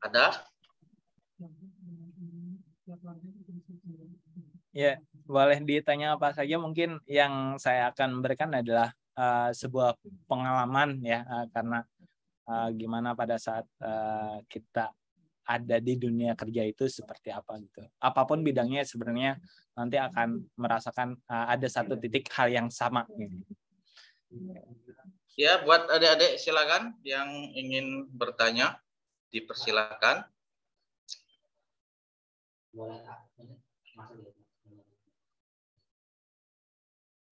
Ada? Ya, boleh ditanya apa saja. Mungkin yang saya akan berikan adalah sebuah pengalaman ya, karena gimana pada saat kita ada di dunia kerja itu seperti apa gitu. Apapun bidangnya sebenarnya nanti akan merasakan ada satu titik hal yang sama. Ya, buat adik-adik silakan yang ingin bertanya, dipersilakan.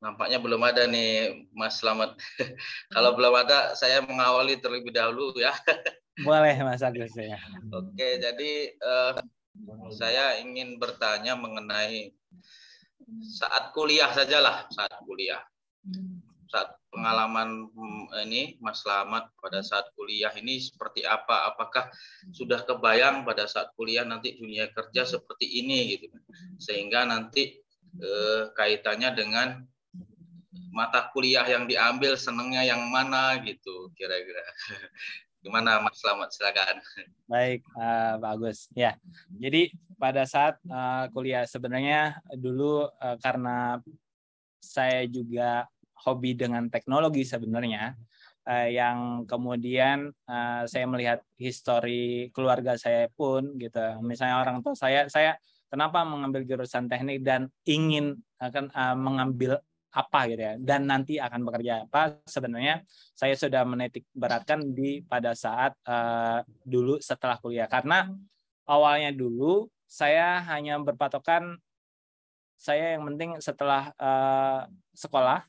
Nampaknya belum ada nih Mas Slamet. Kalau belum ada, saya mengawali terlebih dahulu ya. Boleh Mas Agus ya. Oke, jadi saya ingin bertanya mengenai saat kuliah sajalah, saat kuliah. Saat pengalaman ini Mas Slamet pada saat kuliah ini seperti apa? Apakah sudah kebayang pada saat kuliah nanti dunia kerja seperti ini gitu. Sehingga nanti kaitannya dengan mata kuliah yang diambil senangnya yang mana gitu kira-kira. Gimana Mas Slamet, silakan. Baik Pak Agus. Ya, jadi pada saat kuliah sebenarnya dulu karena saya juga hobi dengan teknologi sebenarnya, yang kemudian saya melihat histori keluarga saya pun gitu. Misalnya orang tua saya kenapa mengambil jurusan teknik dan ingin akan mengambil apa gitu ya, dan nanti akan bekerja apa, sebenarnya saya sudah menitik beratkan pada saat dulu setelah kuliah, karena awalnya dulu saya hanya berpatokan saya yang penting setelah sekolah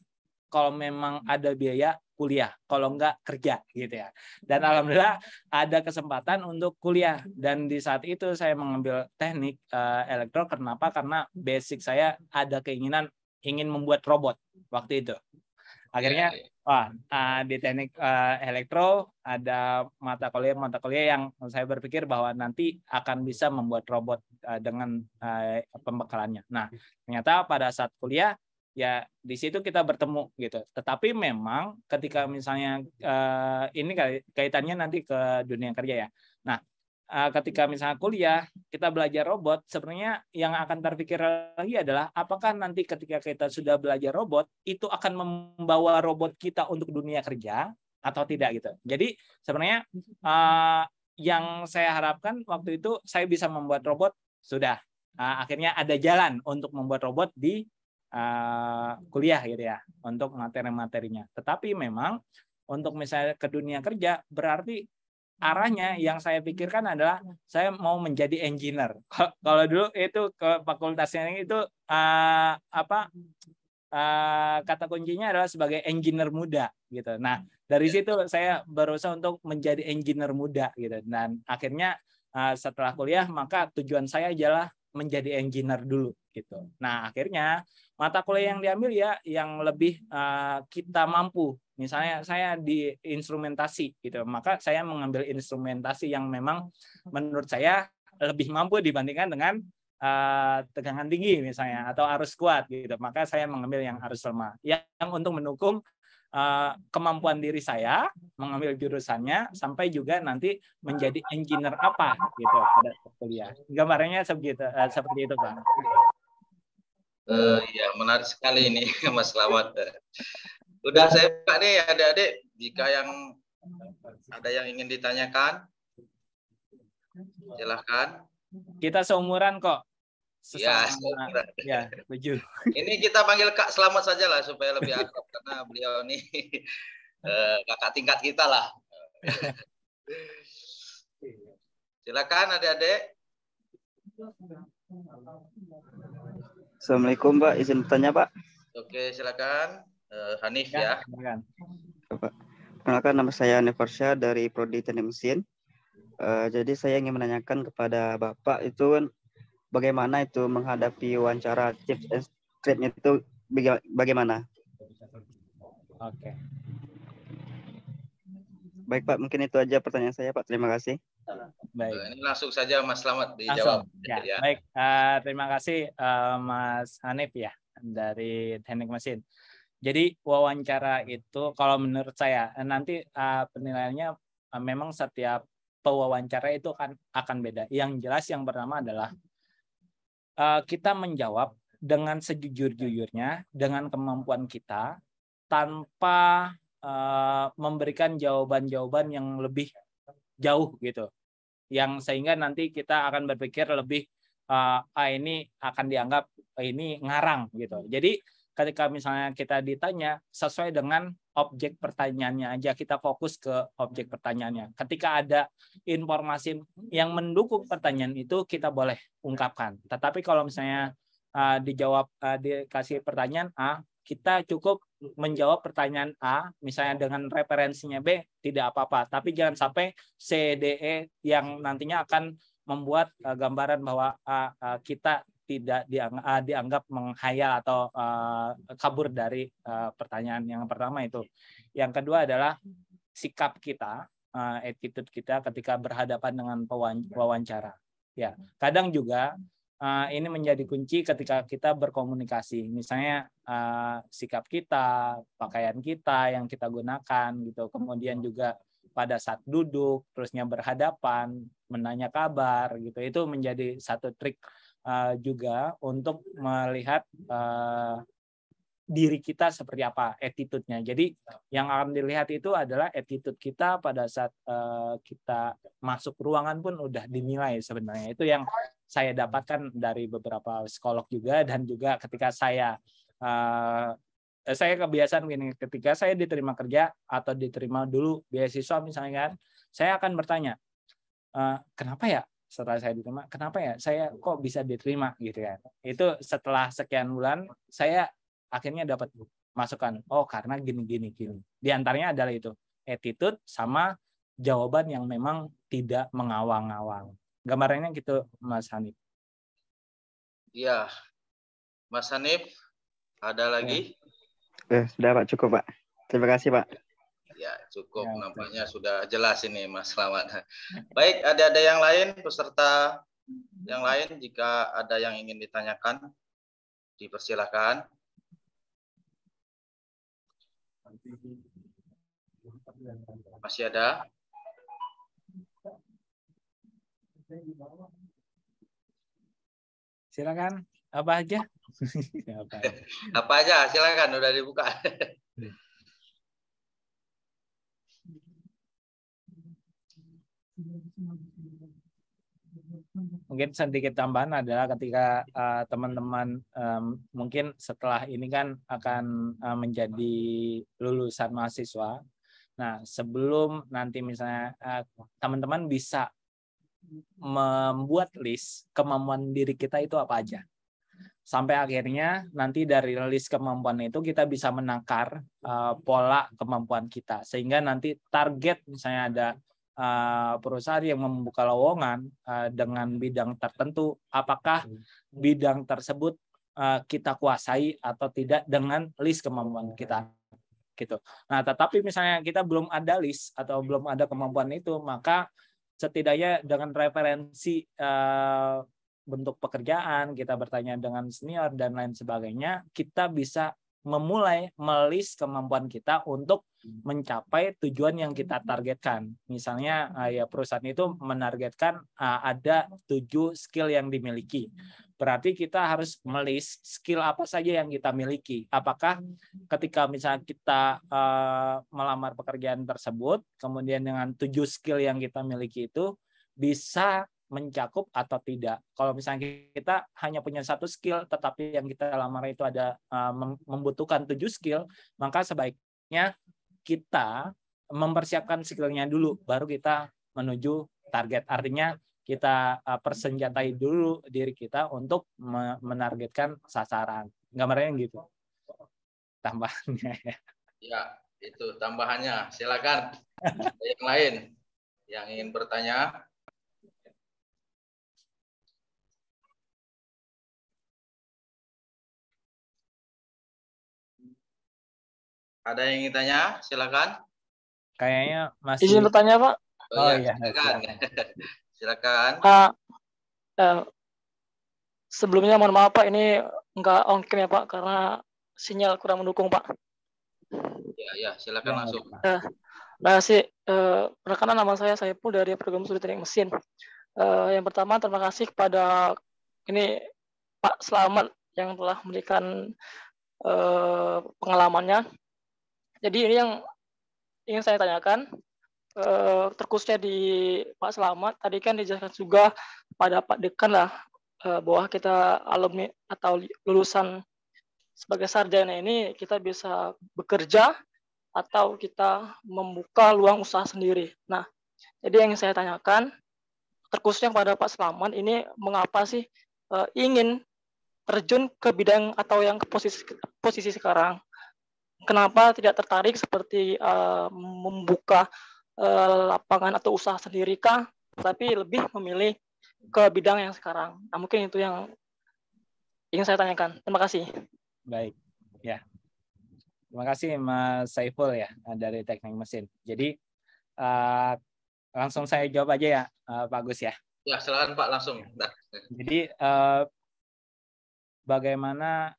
kalau memang ada biaya kuliah, kalau enggak kerja gitu ya. Dan alhamdulillah ada kesempatan untuk kuliah, dan di saat itu saya mengambil teknik elektro. Kenapa? Karena basic saya ada keinginan ingin membuat robot waktu itu. Akhirnya Di teknik elektro ada mata kuliah yang saya berpikir bahwa nanti akan bisa membuat robot dengan pembekalannya. Nah, ternyata pada saat kuliah ya di situ kita bertemu gitu. Tetapi memang ketika misalnya ini kaitannya nanti ke dunia kerja ya. Nah, ketika misalnya kuliah kita belajar robot, sebenarnya yang akan terpikir lagi adalah apakah nanti ketika kita sudah belajar robot itu akan membawa robot kita untuk dunia kerja atau tidak gitu. Jadi sebenarnya yang saya harapkan waktu itu saya bisa membuat robot, sudah akhirnya ada jalan untuk membuat robot di kuliah gitu ya untuk materi-materinya. Tetapi memang untuk misalnya ke dunia kerja berarti arahnya yang saya pikirkan adalah saya mau menjadi engineer. Kalau dulu itu ke fakultasnya itu kata kuncinya adalah sebagai engineer muda gitu. Nah, dari situ saya berusaha untuk menjadi engineer muda gitu. Dan akhirnya setelah kuliah maka tujuan saya adalah menjadi engineer dulu gitu. Nah, akhirnya mata kuliah yang diambil ya yang lebih kita mampu. Misalnya saya di instrumentasi gitu, maka saya mengambil instrumentasi yang memang menurut saya lebih mampu dibandingkan dengan tegangan tinggi misalnya atau arus kuat gitu. Maka saya mengambil yang arus lemah. Yang untuk mendukung kemampuan diri saya mengambil jurusannya sampai juga nanti menjadi engineer apa gitu pada kuliah. Gambarnya seperti itu Pak. Ya menarik sekali ini Mas Slamet. Udah saya buka nih adik-adik, jika yang ada yang ingin ditanyakan silahkan. Kita seumuran kok. Ya, ya, setuju. Ini kita panggil Kak Slamet saja lah supaya lebih akrab karena beliau ini kakak tingkat kita lah. Silakan adik-adik. Assalamualaikum Pak, izin bertanya Pak. Oke, silakan. Hanif ya. Pak. Perkenalkan, nama saya Hanif Farsya dari Prodi Teknik Mesin. Jadi saya ingin menanyakan kepada Bapak itu kan bagaimana itu menghadapi wawancara tips and triknya itu bagaimana? Oke. Baik Pak, mungkin itu aja pertanyaan saya Pak. Terima kasih. Baik. Ini langsung saja Mas Slamet dijawab. Ya. Baik, terima kasih Mas Hanif ya dari Teknik Mesin. Jadi wawancara itu kalau menurut saya nanti penilaiannya memang setiap pewawancara itu akan beda. Yang jelas yang pertama adalah kita menjawab dengan sejujur-jujurnya dengan kemampuan kita tanpa memberikan jawaban-jawaban yang lebih jauh gitu. Yang sehingga nanti kita akan berpikir lebih ini akan dianggap ini ngarang gitu. Jadi ketika misalnya kita ditanya sesuai dengan objek pertanyaannya aja, kita fokus ke objek pertanyaannya. Ketika ada informasi yang mendukung pertanyaan itu kita boleh ungkapkan. Tetapi kalau misalnya dikasih pertanyaan A, kita cukup menjawab pertanyaan A misalnya dengan referensinya B, tidak apa-apa. Tapi jangan sampai C, D, E yang nantinya akan membuat gambaran bahwa kita tidak dianggap menghayal atau kabur dari pertanyaan yang pertama itu. Yang kedua adalah sikap kita, attitude kita ketika berhadapan dengan wawancara. Ya, kadang juga ini menjadi kunci ketika kita berkomunikasi. Misalnya sikap kita, pakaian kita yang kita gunakan gitu. Kemudian juga pada saat duduk, terusnya berhadapan, menanya kabar gitu. Itu menjadi satu trik juga untuk melihat diri kita seperti apa, attitude-nya. Jadi yang akan dilihat itu adalah attitude kita pada saat kita masuk ruangan pun udah dinilai sebenarnya. Itu yang saya dapatkan dari beberapa psikolog juga, dan juga ketika saya kebiasaan gini, ketika saya diterima kerja atau diterima dulu beasiswa misalnya kan, saya akan bertanya, kenapa ya setelah saya diterima, kenapa ya saya kok bisa diterima gitu kan. Itu setelah sekian bulan saya akhirnya dapat masukan, oh karena gini. Di antaranya adalah itu, attitude sama jawaban yang memang tidak mengawang-awang. Gambarannya gitu Mas Hanif. Iya. Mas Hanif, ada lagi? Sudah Pak, cukup Pak. Terima kasih, Pak. Ya, cukup. Ya, Nampaknya sudah jelas ini, Mas Slamet. Baik, ada yang lain, peserta yang lain, jika ada yang ingin ditanyakan, dipersilakan. Masih ada? Silakan, apa aja? Apa aja, silakan, udah dibuka. Mungkin sedikit tambahan adalah ketika teman-teman mungkin setelah ini kan akan menjadi lulusan mahasiswa. Nah, sebelum nanti misalnya teman-teman bisa membuat list kemampuan diri kita itu apa aja. Sampai akhirnya nanti dari list kemampuan itu kita bisa menakar pola kemampuan kita. Sehingga nanti target misalnya ada perusahaan yang membuka lowongan dengan bidang tertentu, apakah bidang tersebut kita kuasai atau tidak dengan list kemampuan kita gitu. Nah, tetapi misalnya kita belum ada list atau belum ada kemampuan itu, maka setidaknya dengan referensi bentuk pekerjaan, kita bertanya dengan senior dan lain sebagainya, kita bisa memulai melis kemampuan kita untuk mencapai tujuan yang kita targetkan. Misalnya ya perusahaan itu menargetkan ada 7 skill yang dimiliki. Berarti kita harus melis skill apa saja yang kita miliki. Apakah ketika misalnya kita melamar pekerjaan tersebut, kemudian dengan 7 skill yang kita miliki itu bisa mencakup atau tidak. Kalau misalnya kita hanya punya 1 skill, tetapi yang kita lamar itu ada membutuhkan 7 skill, maka sebaiknya kita mempersiapkan skillnya dulu, baru kita menuju target. Artinya kita persenjatai dulu diri kita untuk menargetkan sasaran. Gambarnya gitu. Tambahannya. Ya, itu tambahannya. Silakan. Yang lain yang ingin bertanya. Ada yang ingin tanya? Silakan. Kayaknya masih. Izin bertanya, Pak. Oh iya, silakan. Silakan. Sebelumnya mohon maaf Pak, ini nggak on cam ya Pak, karena sinyal kurang mendukung Pak. Ya, silakan langsung. Perkenalkan nama saya Saiful dari program studi teknik mesin. Yang pertama terima kasih kepada ini Pak Slamet yang telah memberikan pengalamannya. Jadi ini yang ingin saya tanyakan, terkhususnya di Pak Slamet, tadi kan dijelaskan juga pada Pak Dekan lah, bahwa kita alumni atau lulusan sebagai sarjana ini kita bisa bekerja atau kita membuka luang usaha sendiri. Nah, jadi yang saya tanyakan, terkhususnya pada Pak Slamet ini, mengapa sih ingin terjun ke bidang atau yang ke posisi sekarang? Kenapa tidak tertarik seperti membuka lapangan atau usaha sendiri kah, tapi lebih memilih ke bidang yang sekarang? Nah, mungkin itu yang ingin saya tanyakan. Terima kasih. Baik, ya. Terima kasih Mas Saiful ya dari Teknik Mesin. Jadi langsung saya jawab aja ya Pak Gus ya. Ya, silakan Pak langsung. Jadi bagaimana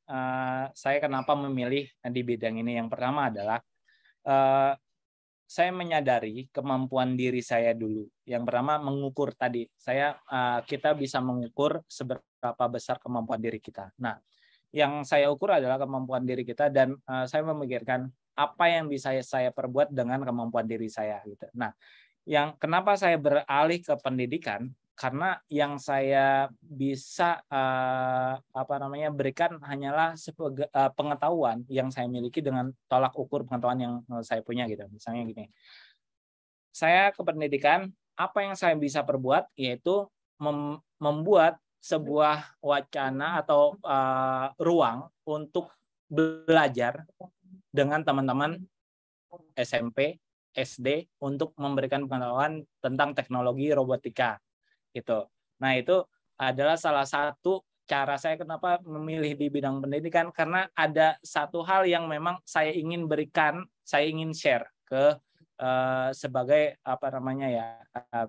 saya kenapa memilih di bidang ini? Yang pertama adalah saya menyadari kemampuan diri saya dulu. Yang pertama mengukur tadi. Kita bisa mengukur seberapa besar kemampuan diri kita. Nah, yang saya ukur adalah kemampuan diri kita dan saya memikirkan apa yang bisa saya perbuat dengan kemampuan diri saya gitu. Nah, kenapa saya beralih ke pendidikan? Karena yang saya bisa berikan hanyalah pengetahuan yang saya miliki dengan tolak ukur pengetahuan yang saya punya gitu. Misalnya gini, saya ke pendidikan, apa yang saya bisa perbuat yaitu membuat sebuah wacana atau ruang untuk belajar dengan teman-teman SMP, SD untuk memberikan pengetahuan tentang teknologi robotika. Gitu. Nah, itu adalah salah satu cara saya kenapa memilih di bidang pendidikan, karena ada satu hal yang memang saya ingin berikan saya ingin share ke sebagai apa namanya ya,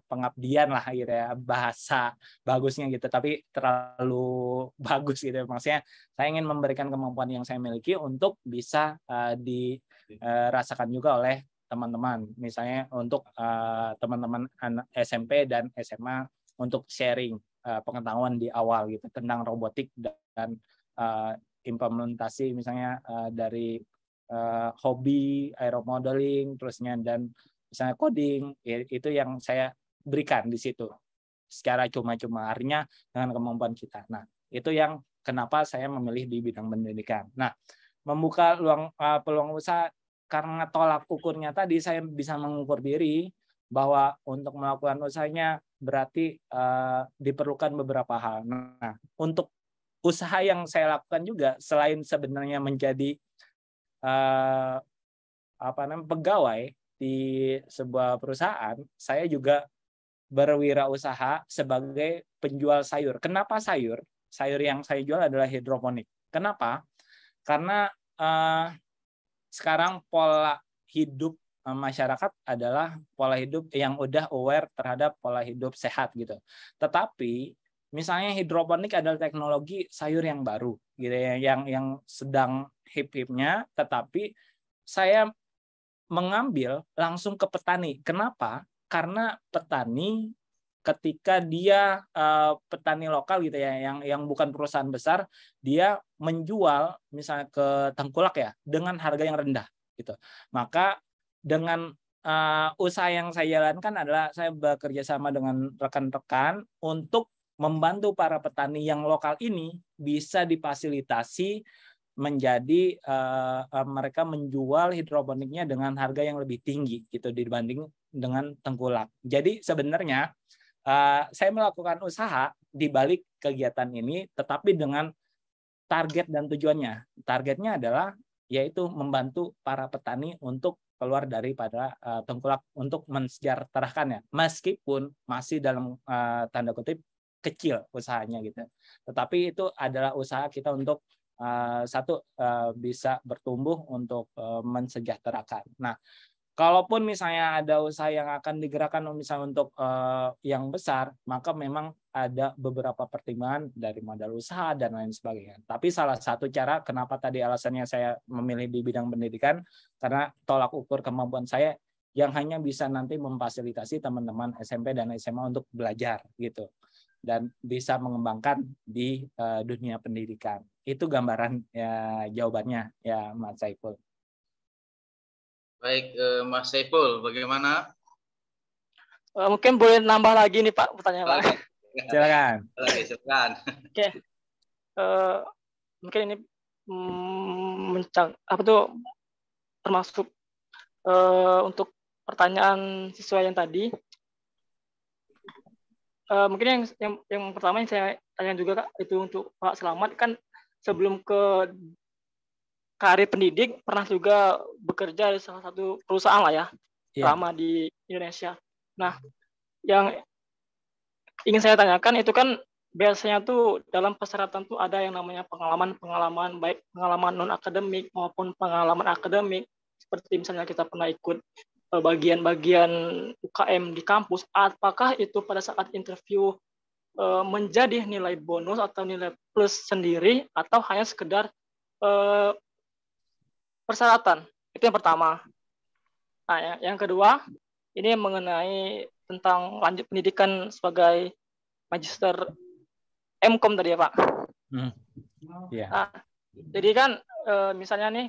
pengabdian lah gitu ya, bahasa bagusnya gitu, tapi terlalu bagus gitu. Maksudnya saya ingin memberikan kemampuan yang saya miliki untuk bisa dirasakan juga oleh teman-teman, misalnya untuk teman-teman SMP dan SMA untuk sharing pengetahuan di awal gitu tentang robotik dan implementasi misalnya dari hobi aeromodeling terusnya dan misalnya coding, itu yang saya berikan di situ secara cuma-cuma, artinya dengan kemampuan kita. Nah, itu yang kenapa saya memilih di bidang pendidikan. Nah, membuka peluang usaha karena tolak ukurnya tadi, saya bisa mengukur diri bahwa untuk melakukan usahanya berarti diperlukan beberapa hal. Nah, untuk usaha yang saya lakukan juga selain sebenarnya menjadi pegawai di sebuah perusahaan, saya juga berwirausaha sebagai penjual sayur. Kenapa sayur? Sayur yang saya jual adalah hidroponik. Kenapa? Karena sekarang pola hidup masyarakat adalah pola hidup yang udah aware terhadap pola hidup sehat gitu. Tetapi misalnya hidroponik adalah teknologi sayur yang baru gitu ya, yang sedang hip-hipnya, tetapi saya mengambil langsung ke petani. Kenapa? Karena petani ketika dia petani lokal gitu ya, yang bukan perusahaan besar, dia menjual misalnya ke tengkulak ya dengan harga yang rendah gitu. Maka dengan usaha yang saya jalankan adalah saya bekerja sama dengan rekan-rekan untuk membantu para petani yang lokal ini bisa difasilitasi menjadi mereka menjual hidroponiknya dengan harga yang lebih tinggi gitu dibanding dengan tengkulak. Jadi sebenarnya saya melakukan usaha di balik kegiatan ini, tetapi dengan target dan tujuannya. Targetnya adalah yaitu membantu para petani untuk keluar daripada tengkulak, untuk mensejahterakannya, meskipun masih dalam tanda kutip kecil usahanya gitu. Tetapi itu adalah usaha kita untuk bisa bertumbuh untuk mensejahterakan. Nah, kalaupun misalnya ada usaha yang akan digerakkan misalnya untuk yang besar, maka memang ada beberapa pertimbangan dari modal usaha dan lain sebagainya. Tapi salah satu cara kenapa tadi alasannya saya memilih di bidang pendidikan, karena tolak ukur kemampuan saya yang hanya bisa nanti memfasilitasi teman-teman SMP dan SMA untuk belajar gitu dan bisa mengembangkan di dunia pendidikan. Itu gambaran ya, jawabannya ya Mas Saiful. Baik, Mas Saiful, bagaimana? Mungkin boleh nambah lagi nih Pak pertanyaan Pak. Silakan. Silakan. Oke. Mungkin ini termasuk untuk pertanyaan siswa yang tadi. Mungkin yang pertama yang saya tanya juga Kak, itu untuk Pak Selamat, kan sebelum ke karir pendidik pernah juga bekerja di salah satu perusahaan lah ya, lama di Indonesia. Nah, yang ingin saya tanyakan itu kan biasanya tuh dalam persyaratan tuh ada yang namanya pengalaman, baik pengalaman non akademik maupun pengalaman akademik, seperti misalnya kita pernah ikut bagian-bagian UKM di kampus. Apakah itu pada saat interview menjadi nilai bonus atau nilai plus sendiri, atau hanya sekedar persyaratan? Itu yang pertama. Nah, yang kedua, ini mengenai tentang lanjut pendidikan sebagai magister MCom tadi ya Pak. Nah, jadi kan misalnya nih,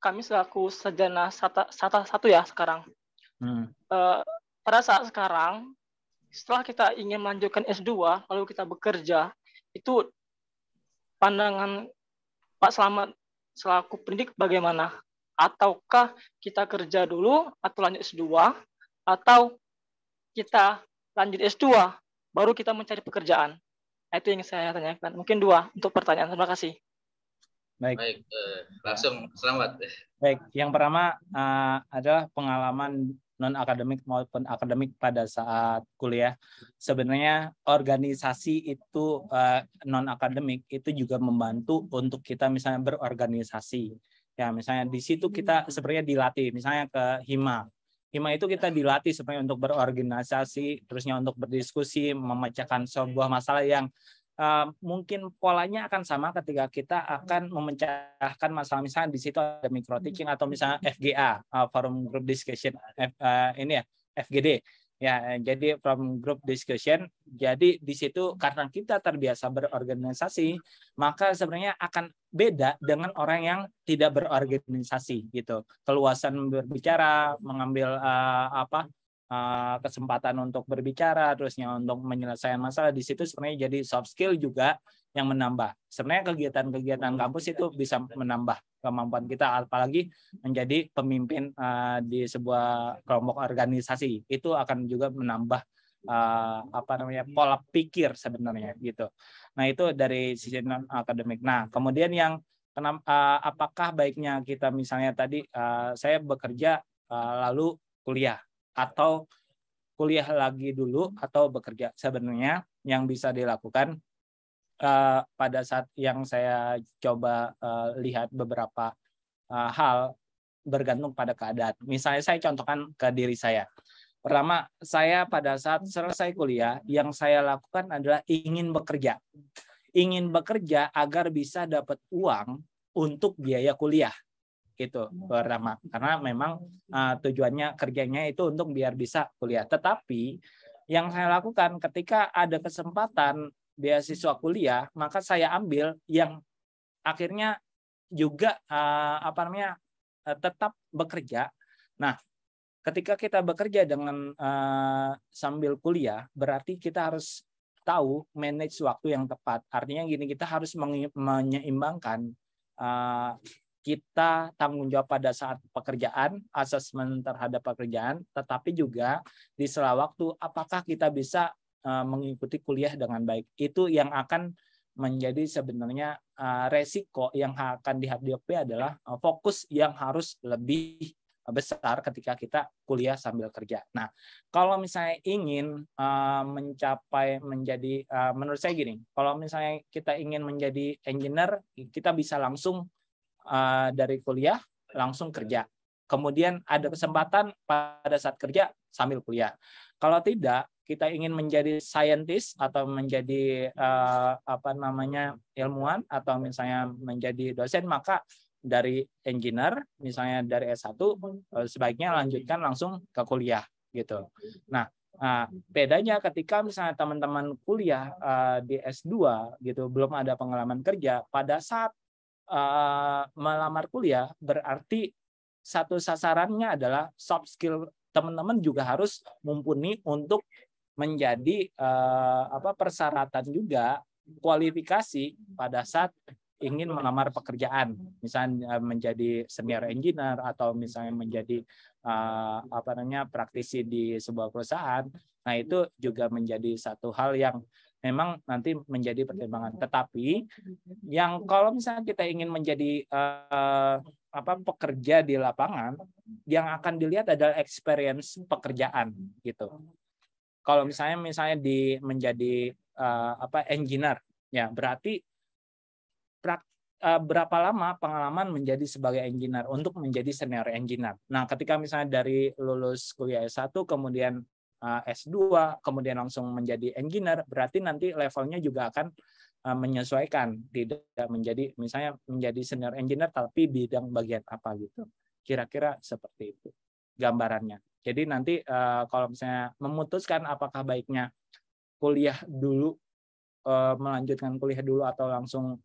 kami selaku sarjana satu ya sekarang. Pada saat sekarang, setelah kita ingin melanjutkan S2, lalu kita bekerja, itu pandangan Pak Selamat selaku pendidik bagaimana? Ataukah kita kerja dulu atau lanjut S2, atau kita lanjut S2 baru kita mencari pekerjaan? Nah, itu yang saya tanyakan. Mungkin dua untuk pertanyaan. Terima kasih. Baik, langsung Selamat. Baik, yang pertama adalah pengalaman non akademik maupun akademik pada saat kuliah. Sebenarnya organisasi itu non akademik itu juga membantu untuk kita misalnya berorganisasi Ya, misalnya di situ kita sebenarnya dilatih, misalnya ke Hima. Hima itu kita dilatih sebenarnya untuk berorganisasi, terusnya untuk berdiskusi, memecahkan sebuah masalah yang mungkin polanya akan sama ketika kita akan memecahkan masalah, misalnya di situ ada micro teaching atau misalnya FGA, forum group discussion, ini ya FGD. Ya, jadi from group discussion. Jadi di situ karena kita terbiasa berorganisasi, maka sebenarnya akan beda dengan orang yang tidak berorganisasi gitu. Keluasan berbicara, mengambil kesempatan untuk berbicara, terusnya untuk menyelesaikan masalah, di situ sebenarnya jadi soft skill juga yang menambah. Sebenarnya kegiatan-kegiatan kampus itu bisa menambah kemampuan kita, apalagi menjadi pemimpin di sebuah kelompok organisasi, itu akan juga menambah pola pikir sebenarnya gitu. Nah, itu dari sisi non akademik. Nah, kemudian yang apakah baiknya kita misalnya tadi saya bekerja lalu kuliah, atau kuliah lagi dulu atau bekerja? Sebenarnya yang bisa dilakukan pada saat yang saya coba lihat beberapa hal bergantung pada keadaan. Misalnya saya contohkan ke diri saya. Pertama, saya pada saat selesai kuliah, yang saya lakukan adalah ingin bekerja. Ingin bekerja agar bisa dapat uang untuk biaya kuliah. Itu pertama. Karena memang tujuannya kerjanya itu untuk biar bisa kuliah. Tetapi yang saya lakukan ketika ada kesempatan beasiswa kuliah, maka saya ambil yang akhirnya juga tetap bekerja. Nah, ketika kita bekerja dengan sambil kuliah, berarti kita harus tahu manage waktu yang tepat. Artinya gini, kita harus menyeimbangkan kita tanggung jawab pada saat pekerjaan, asesmen terhadap pekerjaan, tetapi juga di sela waktu apakah kita bisa mengikuti kuliah dengan baik. Itu yang akan menjadi sebenarnya resiko yang akan dihadapi adalah fokus yang harus lebih besar ketika kita kuliah sambil kerja. Nah, kalau misalnya ingin mencapai menjadi, menurut saya gini, kalau misalnya kita ingin menjadi engineer, kita bisa langsung dari kuliah langsung kerja. Kemudian ada kesempatan pada saat kerja sambil kuliah. Kalau tidak, kita ingin menjadi scientist atau menjadi ilmuwan atau misalnya menjadi dosen, maka dari engineer misalnya dari S1 sebaiknya lanjutkan langsung ke kuliah gitu. Nah, bedanya ketika misalnya teman-teman kuliah di S2 gitu belum ada pengalaman kerja, pada saat melamar kuliah berarti satu sasarannya adalah soft skill teman-teman juga harus mumpuni untuk menjadi persyaratan juga kualifikasi pada saat ingin melamar pekerjaan, misalnya menjadi senior engineer atau misalnya menjadi praktisi di sebuah perusahaan. Nah, itu juga menjadi satu hal yang memang nanti menjadi pertimbangan. Tetapi yang kalau misalnya kita ingin menjadi pekerja di lapangan, yang akan dilihat adalah experience pekerjaan gitu. Kalau misalnya menjadi engineer, ya berarti berapa lama pengalaman menjadi sebagai engineer untuk menjadi senior engineer. Nah, ketika misalnya dari lulus kuliah S1 kemudian S2 kemudian langsung menjadi engineer, berarti nanti levelnya juga akan menyesuaikan, tidak menjadi misalnya menjadi senior engineer tapi bidang bagian apa gitu. Kira-kira seperti itu gambarannya. Jadi nanti kalau misalnya memutuskan apakah baiknya kuliah dulu, melanjutkan kuliah dulu atau langsung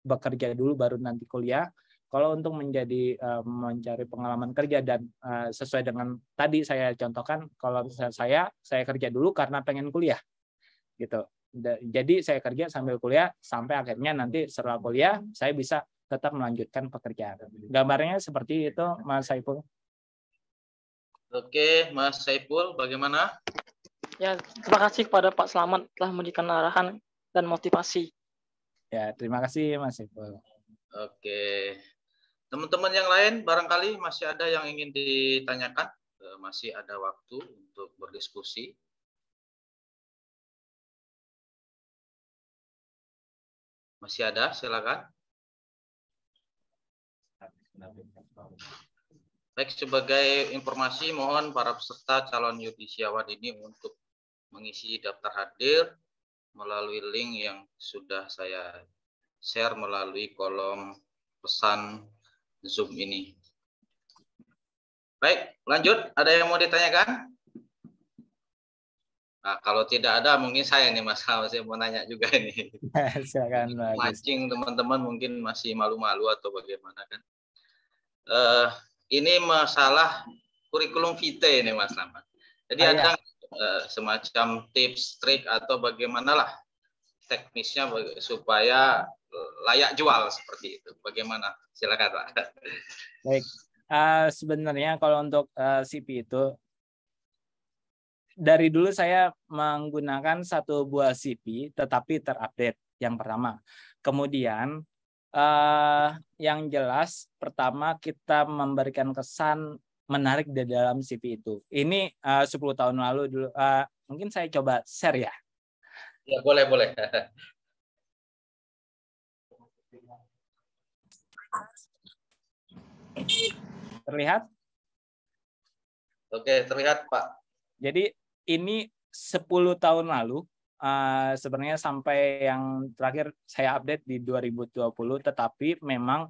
bekerja dulu baru nanti kuliah. Kalau untuk menjadi mencari pengalaman kerja dan sesuai dengan tadi saya contohkan, kalau saya kerja dulu karena pengen kuliah gitu. Jadi saya kerja sambil kuliah sampai akhirnya nanti setelah kuliah saya bisa tetap melanjutkan pekerjaan. Gambarnya seperti itu, Mas Saiful. Oke, Mas Saiful, bagaimana? Ya, terima kasih kepada Pak Slamet telah memberikan arahan dan motivasi. Ya, terima kasih Mas Saiful. Oke. Teman-teman yang lain barangkali masih ada yang ingin ditanyakan? Masih ada waktu untuk berdiskusi. Masih ada, silakan. Baik, sebagai informasi mohon para peserta calon yudisiawan ini untuk mengisi daftar hadir melalui link yang sudah saya share melalui kolom pesan Zoom ini. Baik, lanjut. Ada yang mau ditanyakan? Nah, kalau tidak ada, mungkin saya nih Mas, saya mau nanya juga ini. Silakan Mancing teman-teman mungkin masih malu-malu atau bagaimana kan? Ini masalah kurikulum vitae ini Mas Rahmat. Jadi ada semacam tips, trik atau bagaimana lah teknisnya supaya layak jual seperti itu. Bagaimana? Silakan Pak. Baik. Sebenarnya kalau untuk CV itu dari dulu saya menggunakan satu buah CV tetapi terupdate yang pertama. Kemudian yang jelas pertama kita memberikan kesan menarik di dalam CV itu. Ini 10 tahun lalu dulu. Mungkin saya coba share ya. Ya boleh. Terlihat? Oke, terlihat Pak. Jadi ini 10 tahun lalu, sebenarnya sampai yang terakhir saya update di 2020, tetapi memang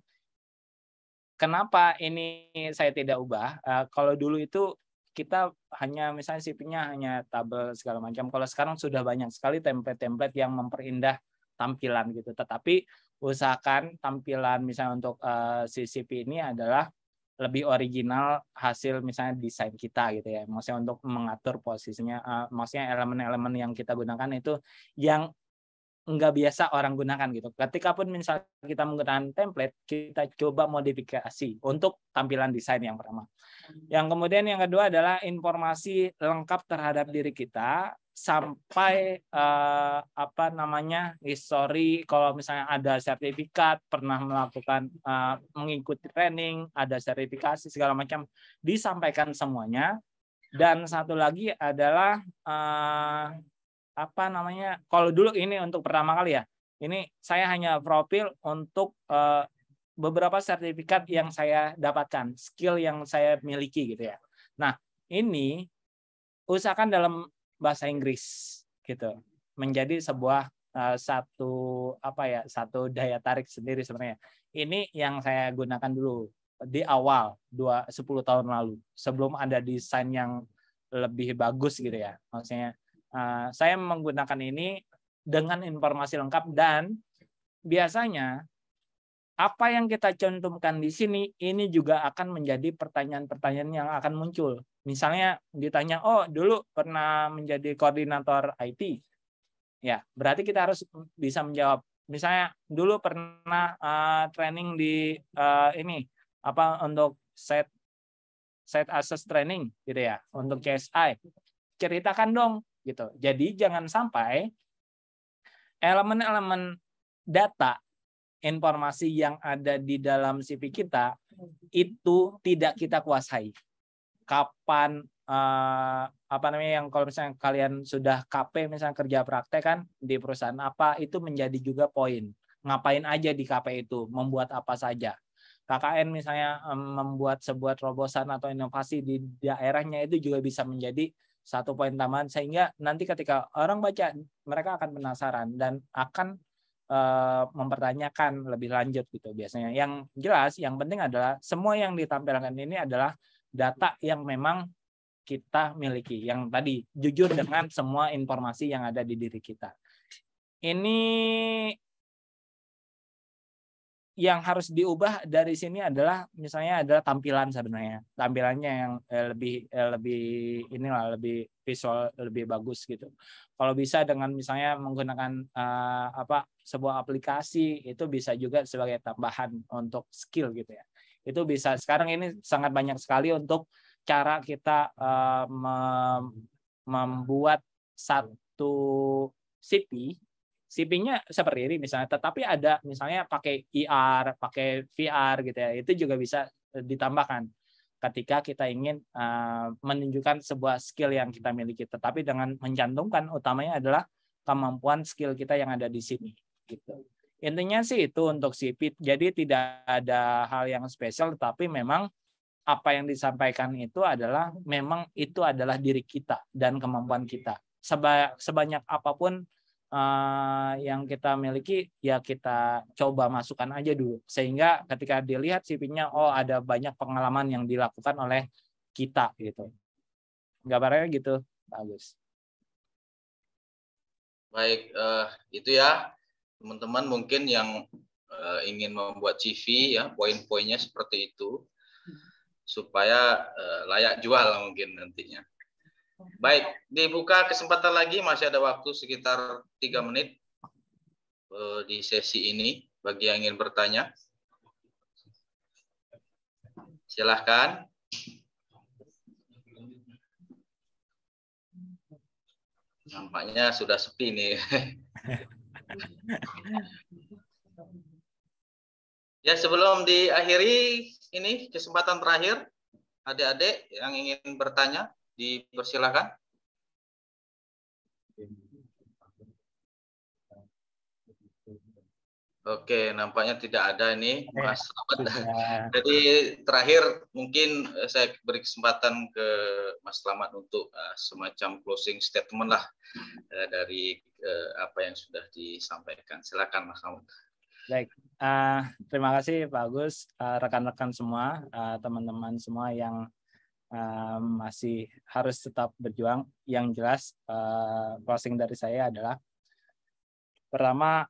kenapa ini saya tidak ubah? Kalau dulu itu kita hanya misalnya CV-nya hanya tabel segala macam. Kalau sekarang sudah banyak sekali template-template yang memperindah tampilan gitu. Tetapi usahakan tampilan misalnya untuk si CV ini adalah lebih original hasil misalnya desain kita gitu ya. Maksudnya untuk mengatur posisinya, maksudnya elemen-elemen yang kita gunakan itu yang nggak biasa orang gunakan gitu. Ketika pun misalnya kita menggunakan template, kita coba modifikasi untuk tampilan desain yang pertama. Yang kemudian yang kedua adalah informasi lengkap terhadap diri kita sampai history, kalau misalnya ada sertifikat, pernah melakukan mengikuti training, ada sertifikasi segala macam, disampaikan semuanya. Dan satu lagi adalah kalau dulu ini untuk pertama kali ya, ini saya hanya profil untuk beberapa sertifikat yang saya dapatkan, skill yang saya miliki gitu ya. Nah, ini usahakan dalam bahasa Inggris gitu, menjadi sebuah satu daya tarik sendiri sebenarnya. Ini yang saya gunakan dulu di awal 10 tahun lalu, sebelum ada desain yang lebih bagus gitu ya. Maksudnya saya menggunakan ini dengan informasi lengkap, dan biasanya apa yang kita cantumkan di sini ini juga akan menjadi pertanyaan-pertanyaan yang akan muncul. Misalnya ditanya, oh dulu pernah menjadi koordinator IT. Ya, berarti kita harus bisa menjawab. Misalnya dulu pernah training di untuk set access training gitu ya, untuk CSI. Ceritakan dong gitu. Jadi jangan sampai elemen-elemen data informasi yang ada di dalam CV kita itu tidak kita kuasai. Kapan yang kalau misalnya kalian sudah KP misalnya kerja praktek kan di perusahaan apa, itu menjadi juga poin. Ngapain aja di KP itu, membuat apa saja. KKN misalnya membuat sebuah terobosan atau inovasi di daerahnya, itu juga bisa menjadi satu poin tambahan, sehingga nanti ketika orang baca mereka akan penasaran dan akan mempertanyakan lebih lanjut gitu. Biasanya yang jelas, yang penting adalah semua yang ditampilkan ini adalah data yang memang kita miliki, yang tadi jujur dengan semua informasi yang ada di diri kita. Ini yang harus diubah dari sini adalah misalnya adalah tampilan, sebenarnya tampilannya yang lebih visual, lebih bagus gitu. Kalau bisa dengan misalnya menggunakan sebuah aplikasi, itu bisa juga sebagai tambahan untuk skill gitu ya. Itu bisa, sekarang ini sangat banyak sekali untuk cara kita membuat satu CV-nya seperti ini misalnya, tetapi ada misalnya pakai IR, pakai VR gitu ya, itu juga bisa ditambahkan ketika kita ingin menunjukkan sebuah skill yang kita miliki, tetapi dengan mencantumkan utamanya adalah kemampuan skill kita yang ada di sini gitu. Intinya sih itu untuk CP. Jadi tidak ada hal yang spesial, tapi memang apa yang disampaikan itu adalah memang itu adalah diri kita dan kemampuan kita. Sebanyak apapun yang kita miliki, ya kita coba masukkan aja dulu. Sehingga ketika dilihat CV-nya, oh ada banyak pengalaman yang dilakukan oleh kita gitu. Gambarnya gitu, bagus. Baik, itu ya teman-teman mungkin yang ingin membuat CV ya, poin-poinnya seperti itu supaya layak jual mungkin nantinya. Baik, dibuka kesempatan lagi, masih ada waktu sekitar 3 menit di sesi ini bagi yang ingin bertanya. Silahkan. Nampaknya sudah sepi nih. Ya, sebelum diakhiri ini kesempatan terakhir, adik-adik yang ingin bertanya, dipersilakan. Oke, nampaknya tidak ada ini, Mas Slamet. Jadi terakhir mungkin saya beri kesempatan ke Mas Slamet untuk semacam closing statement lah dari apa yang sudah disampaikan. Silakan Mas Slamet. Baik, terima kasih Pak Agus, rekan-rekan semua, teman-teman semua yang masih harus tetap berjuang. Yang jelas closing dari saya adalah pertama,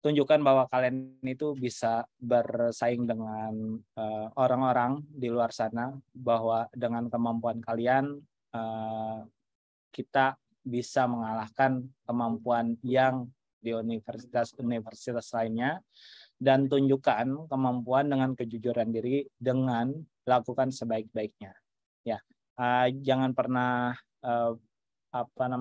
tunjukkan bahwa kalian itu bisa bersaing dengan orang-orang di luar sana, bahwa dengan kemampuan kalian kita bisa mengalahkan kemampuan yang di universitas-universitas lainnya, dan tunjukkan kemampuan dengan kejujuran diri dengan lakukan sebaik-baiknya. Ya, jangan pernah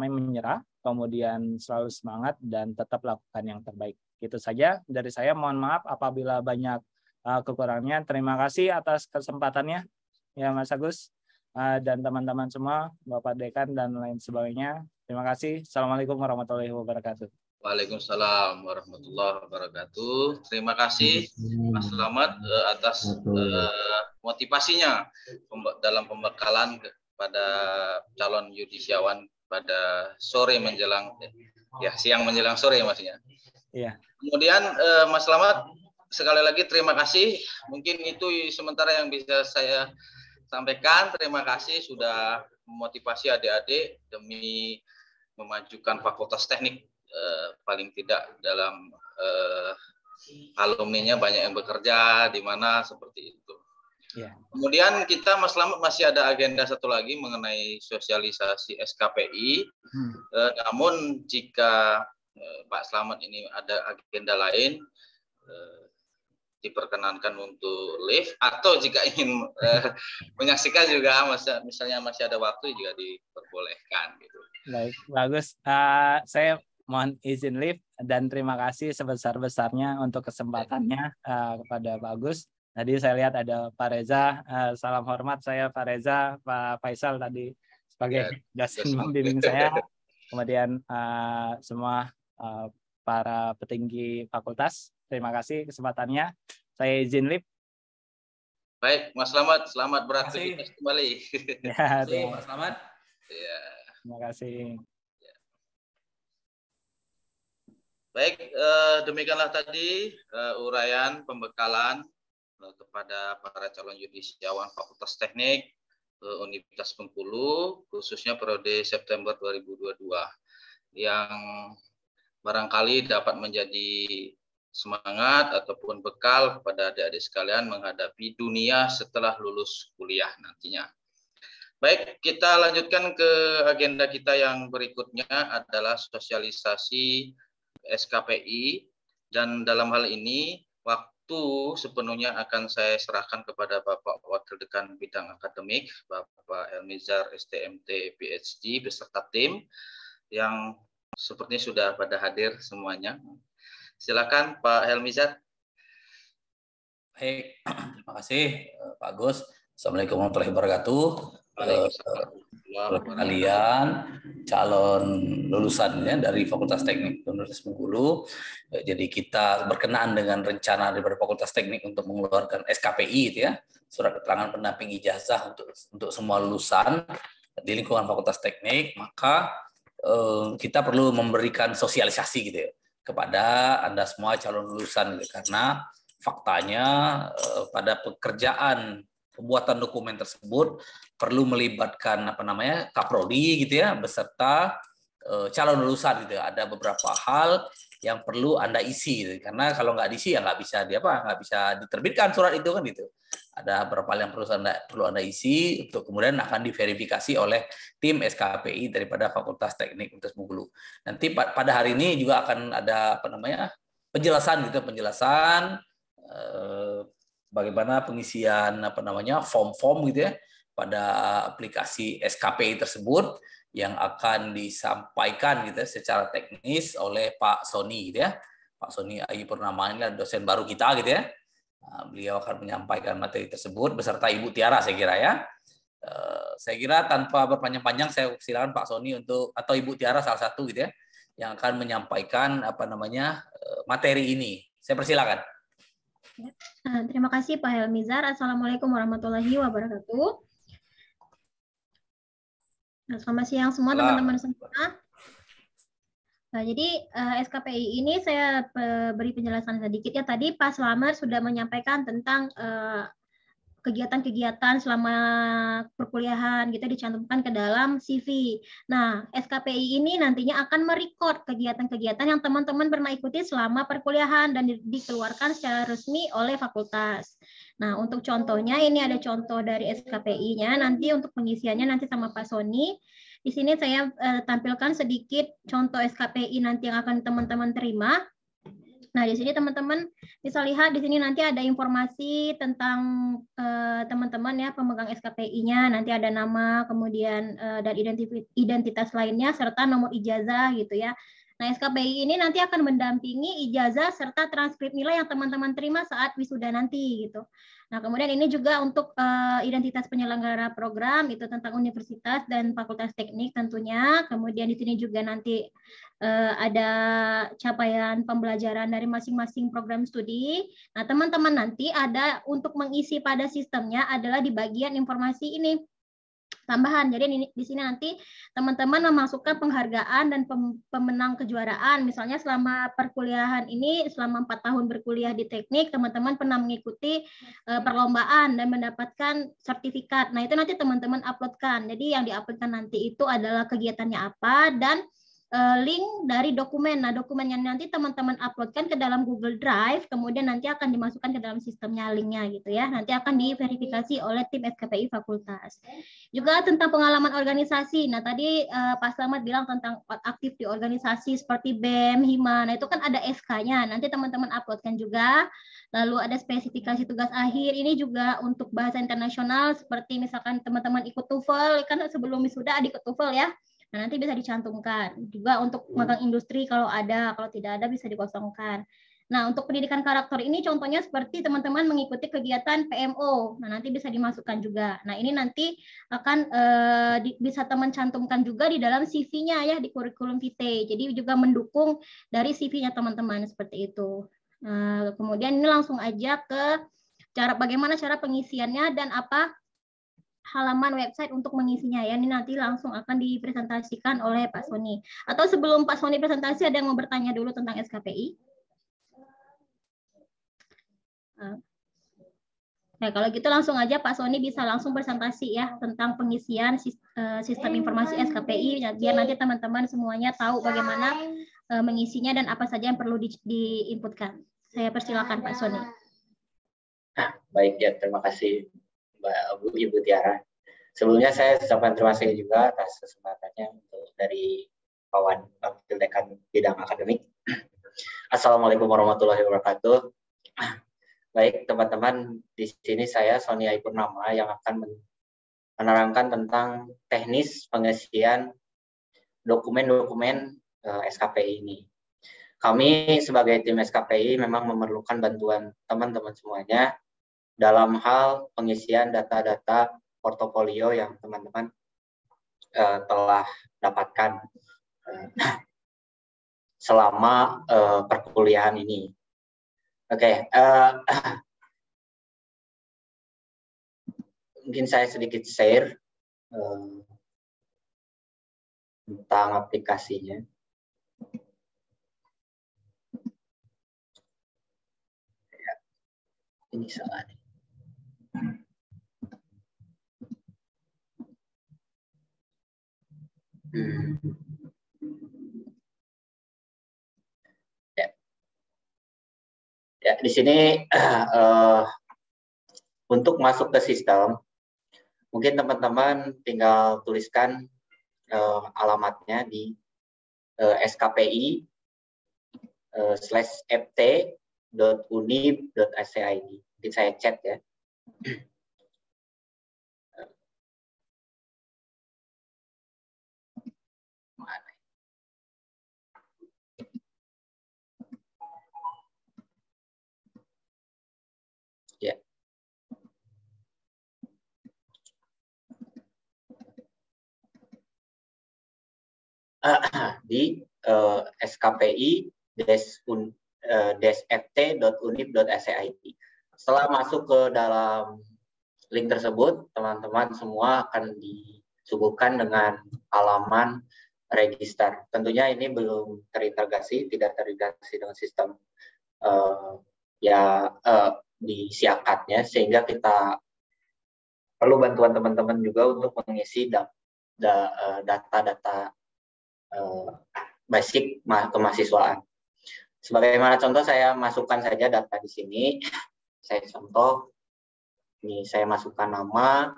menyerah, kemudian selalu semangat dan tetap lakukan yang terbaik. Itu saja dari saya. Mohon maaf apabila banyak kekurangannya. Terima kasih atas kesempatannya, ya Mas Agus dan teman-teman semua, Bapak Dekan dan lain sebagainya. Terima kasih. Assalamualaikum warahmatullahi wabarakatuh. Waalaikumsalam warahmatullahi wabarakatuh. Terima kasih Mas Slamet atas motivasinya dalam pembekalan kepada calon yudisiawan pada sore menjelang siang menjelang sore maksudnya. Iya. Kemudian Mas Slamet sekali lagi terima kasih. Mungkin itu sementara yang bisa saya sampaikan. Terima kasih sudah memotivasi adik-adik demi memajukan Fakultas Teknik. Paling tidak dalam alumninya banyak yang bekerja di mana seperti itu. Yeah. Kemudian kita Mas Slamet masih ada agenda satu lagi mengenai sosialisasi SKPI. Namun jika Pak Slamet ini ada agenda lain, diperkenankan untuk live, atau jika ingin menyaksikan juga misalnya masih ada waktu juga diperbolehkan gitu. Baik, bagus. Saya mohon izin live dan terima kasih sebesar-besarnya untuk kesempatannya kepada Pak Agus. Tadi saya lihat ada Pak Reza, salam hormat saya Pak Reza, Pak Faisal tadi sebagai dosen membimbing saya. Kemudian semua para petinggi fakultas, terima kasih kesempatannya. Saya izin live. Baik, Mas Slamet, selamat beraktivitas kembali. Ya, terima kasih Mas Slamet. Ya. Terima kasih. Baik, demikianlah tadi uraian pembekalan kepada para calon yudisiawan Fakultas Teknik Universitas Bengkulu, khususnya periode September 2022, yang barangkali dapat menjadi semangat ataupun bekal kepada adik-adik sekalian menghadapi dunia setelah lulus kuliah nantinya. Baik, kita lanjutkan ke agenda kita yang berikutnya adalah sosialisasi SKPI, dan dalam hal ini waktu sepenuhnya akan saya serahkan kepada Bapak Wakil Dekan Bidang Akademik, Bapak Helmizar STMT PhD beserta tim yang sepertinya sudah pada hadir semuanya. Silakan Pak Helmizar. Baik, terima kasih Pak Agus. Assalamualaikum warahmatullahi wabarakatuh. Kalian calon lulusannya dari Fakultas Teknik Universitas Bengkulu. Jadi kita berkenaan dengan rencana daripada Fakultas Teknik untuk mengeluarkan SKPI itu ya, surat keterangan pendamping ijazah untuk semua lulusan di lingkungan Fakultas Teknik, maka kita perlu memberikan sosialisasi gitu ya kepada Anda semua calon lulusan gitu. Karena faktanya pada pekerjaan pembuatan dokumen tersebut perlu melibatkan kaprodi gitu ya beserta calon lulusan gitu. Ada beberapa hal yang perlu Anda isi gitu. Karena kalau nggak diisi ya nggak bisa diterbitkan surat itu kan gitu. Ada beberapa hal yang perlu Anda isi untuk kemudian akan diverifikasi oleh tim SKPI daripada Fakultas Teknik Universitas Bengkulu. Nanti pada hari ini juga akan ada penjelasan bagaimana pengisian form-form gitu ya pada aplikasi SKPI tersebut yang akan disampaikan gitu ya, secara teknis oleh Pak Sony gitu ya. Pak Sony Ayu Purnama ini adalah dosen baru kita gitu ya. Beliau akan menyampaikan materi tersebut beserta Ibu Tiara saya kira ya. Saya kira tanpa berpanjang-panjang saya silakan Pak Sony atau Ibu Tiara salah satu gitu ya yang akan menyampaikan materi ini. Saya persilakan. Ya. Terima kasih Pak Helmizar. Assalamualaikum warahmatullahi wabarakatuh. Selamat siang semua teman-teman semua. Nah, jadi SKPI ini saya beri penjelasan sedikit ya. Tadi Pak Slamet sudah menyampaikan tentang kegiatan-kegiatan selama perkuliahan gitu dicantumkan ke dalam CV. Nah, SKPI ini nantinya akan merekod kegiatan-kegiatan yang teman-teman pernah ikuti selama perkuliahan dan dikeluarkan secara resmi oleh fakultas. Nah, untuk contohnya ini ada contoh dari SKPI-nya. Nanti untuk pengisiannya nanti sama Pak Sony. Di sini saya tampilkan sedikit contoh SKPI nanti yang akan teman-teman terima. Nah, di sini teman-teman bisa lihat di sini nanti ada informasi tentang teman-teman ya pemegang SKPI-nya, nanti ada nama, kemudian dan identitas lainnya serta nomor ijazah gitu ya. Nah, SKPI ini nanti akan mendampingi ijazah serta transkrip nilai yang teman-teman terima saat wisuda nanti gitu. Nah, kemudian ini juga untuk identitas penyelenggara program itu tentang universitas dan fakultas teknik tentunya. Kemudian di sini juga nanti ada capaian pembelajaran dari masing-masing program studi. Nah, teman-teman nanti ada untuk mengisi pada sistemnya adalah di bagian informasi ini. Tambahan, jadi di sini nanti teman-teman memasukkan penghargaan dan pemenang kejuaraan. Misalnya selama perkuliahan ini, selama 4 tahun berkuliah di teknik, teman-teman pernah mengikuti perlombaan dan mendapatkan sertifikat. Nah, itu nanti teman-teman uploadkan. Jadi yang diuploadkan nanti itu adalah kegiatannya apa dan link dari dokumen. Nah, dokumennya nanti teman-teman uploadkan ke dalam Google Drive, kemudian nanti akan dimasukkan ke dalam sistemnya linknya gitu ya. Nanti akan diverifikasi oleh tim SKPI Fakultas. Juga tentang pengalaman organisasi. Nah, tadi Pak Slamet bilang tentang aktif di organisasi seperti BEM, HIMA. Nah, itu kan ada SK-nya. Nanti teman-teman uploadkan juga. Lalu ada spesifikasi tugas akhir. Ini juga untuk bahasa internasional seperti misalkan teman-teman ikut TOEFL, kan sebelum wisuda ada ikut TOEFL ya. Nah, nanti bisa dicantumkan. Juga untuk magang industri kalau ada, kalau tidak ada bisa dikosongkan. Nah, untuk pendidikan karakter ini contohnya seperti teman-teman mengikuti kegiatan PMO. Nah, nanti bisa dimasukkan juga. Nah, ini nanti akan bisa teman cantumkan juga di dalam CV-nya ya, di kurikulum vitae. Jadi juga mendukung dari CV-nya teman-teman seperti itu. Kemudian ini langsung aja ke bagaimana cara pengisiannya dan apa halaman website untuk mengisinya ya. Ini nanti langsung akan dipresentasikan oleh Pak Sony. Atau sebelum Pak Sony presentasi ada yang mau bertanya dulu tentang SKPI? Nah, kalau gitu langsung aja Pak Sony bisa langsung presentasi ya tentang pengisian sistem informasi SKPI biar nanti teman-teman semuanya tahu bagaimana mengisinya dan apa saja yang perlu diinputkan. Saya persilakan Pak Sony. Baik ya, terima kasih Mbak Ibu Tiara. Sebelumnya saya ucapkan terima kasih juga atas kesempatannya untuk dari kawan Wakil Dekan Bidang Akademik. Assalamualaikum warahmatullahi wabarakatuh. Baik teman-teman, di sini saya Sony Ayu Purnama yang akan menerangkan tentang teknis pengisian dokumen-dokumen SKPI ini. Kami sebagai tim SKPI memang memerlukan bantuan teman-teman semuanya dalam hal pengisian data-data portofolio yang teman-teman telah dapatkan selama perkuliahan ini. Oke, mungkin saya sedikit share tentang aplikasinya. Ya, ini salah nih. Ya, di sini untuk masuk ke sistem, mungkin teman-teman tinggal tuliskan alamatnya di skpi/ft.unib.ac.id. Mungkin saya chat ya. Ya. Di skpi-ft.unib.ac.id. Setelah masuk ke dalam link tersebut, teman-teman semua akan disuguhkan dengan halaman register. Tentunya ini belum terintegrasi, tidak terintegrasi dengan sistem di Siakatnya, sehingga kita perlu bantuan teman-teman juga untuk mengisi data-data basic kemahasiswaan. Sebagaimana contoh, saya masukkan saja data di sini. Saya contoh, ini saya masukkan nama,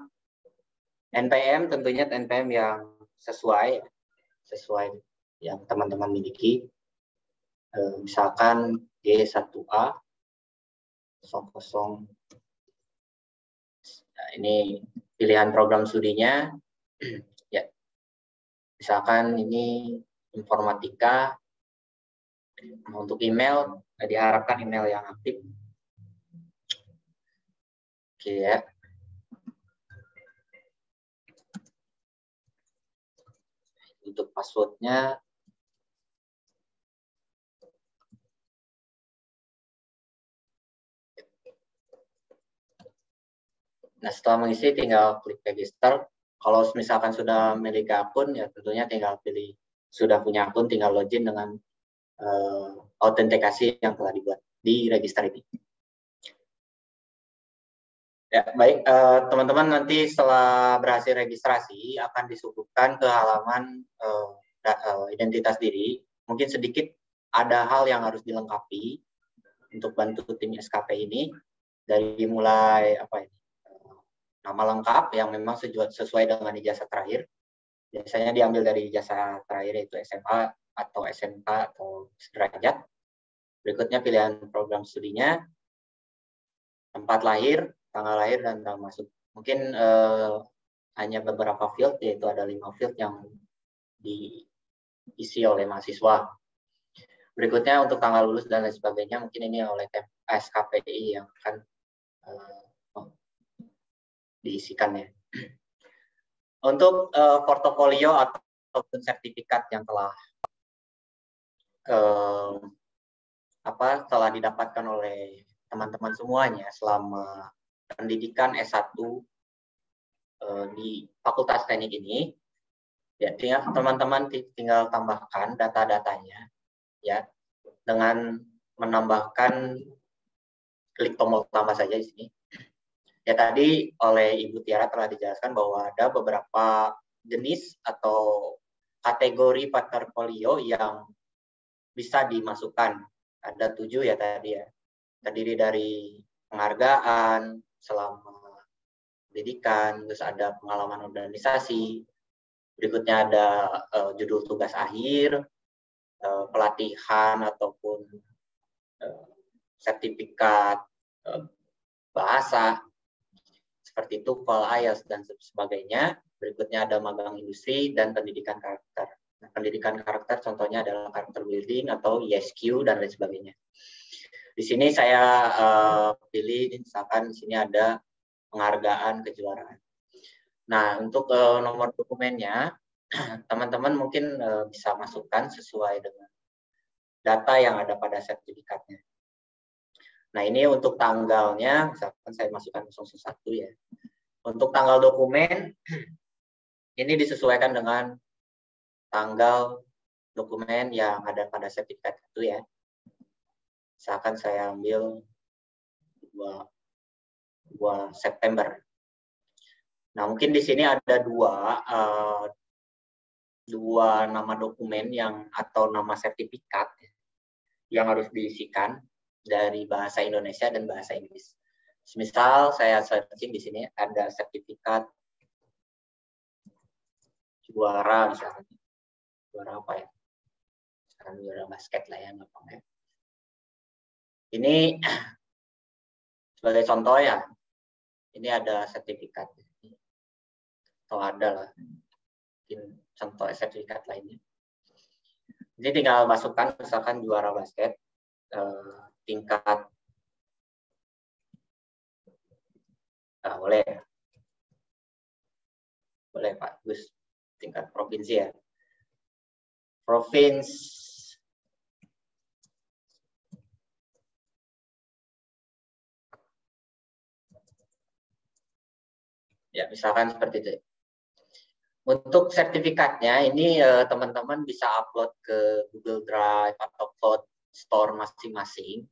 NPM, tentunya NPM yang sesuai yang teman-teman miliki. Misalkan G1A 00. Nah, ini pilihan program studinya. Ya, misalkan ini informatika. Untuk email, diharapkan email yang aktif. Oke ya. Untuk passwordnya, nah setelah mengisi tinggal klik register. Kalau misalkan sudah memiliki akun, ya tentunya tinggal pilih sudah punya akun, tinggal login dengan autentikasi yang telah dibuat di register ini. Ya, baik, teman-teman nanti setelah berhasil registrasi akan disuguhkan ke halaman identitas diri. Mungkin sedikit ada hal yang harus dilengkapi untuk bantu tim SKP ini, dari mulai nama lengkap yang memang sesuai dengan ijazah terakhir. Biasanya diambil dari ijazah terakhir, yaitu SMA atau SMK atau sederajat. Berikutnya pilihan program studinya, tempat lahir, tanggal lahir, dan tanggal masuk. Mungkin hanya beberapa field, yaitu ada 5 field yang diisi oleh mahasiswa. Berikutnya untuk tanggal lulus dan lain sebagainya, mungkin ini oleh SKPI yang akan diisikannya. Untuk portofolio ataupun sertifikat yang telah telah didapatkan oleh teman-teman semuanya selama pendidikan S1 di Fakultas Teknik ini, ya teman-teman tinggal tambahkan data-datanya ya dengan menambahkan klik tombol tambah saja di sini. Ya, tadi oleh Ibu Tiara telah dijelaskan bahwa ada beberapa jenis atau kategori portofolio yang bisa dimasukkan. Ada 7 ya tadi ya. Terdiri dari penghargaan selama pendidikan, terus ada pengalaman organisasi, berikutnya ada judul tugas akhir, pelatihan ataupun sertifikat bahasa, seperti TOEFL, IELTS, dan sebagainya. Berikutnya ada magang industri dan pendidikan karakter. Nah, pendidikan karakter contohnya adalah karakter building atau ISQ dan lain sebagainya. Di sini saya pilih, misalkan di sini ada penghargaan kejuaraan. Nah, untuk nomor dokumennya, teman-teman mungkin bisa masukkan sesuai dengan data yang ada pada sertifikatnya. Nah, ini untuk tanggalnya, misalkan saya masukkan 001 ya. Untuk tanggal dokumen, ini disesuaikan dengan tanggal dokumen yang ada pada sertifikat itu ya. Misalkan saya ambil 2 September. Nah, mungkin di sini ada dua nama dokumen atau nama sertifikat yang harus diisikan dari bahasa Indonesia dan bahasa Inggris. Misal saya searching di sini ada sertifikat juara misalnya. Juara apa ya? Sekarang juara basket lah ya, gampang ya. Ini sebagai contoh ya. Ini ada sertifikat. Atau ada lah. Mungkin contoh sertifikat lainnya. Jadi tinggal masukkan misalkan juara basket tingkat boleh Pak Gus, tingkat provinsi ya, ya misalkan seperti itu. Untuk sertifikatnya ini teman-teman bisa upload ke Google Drive atau Cloud Store masing-masing,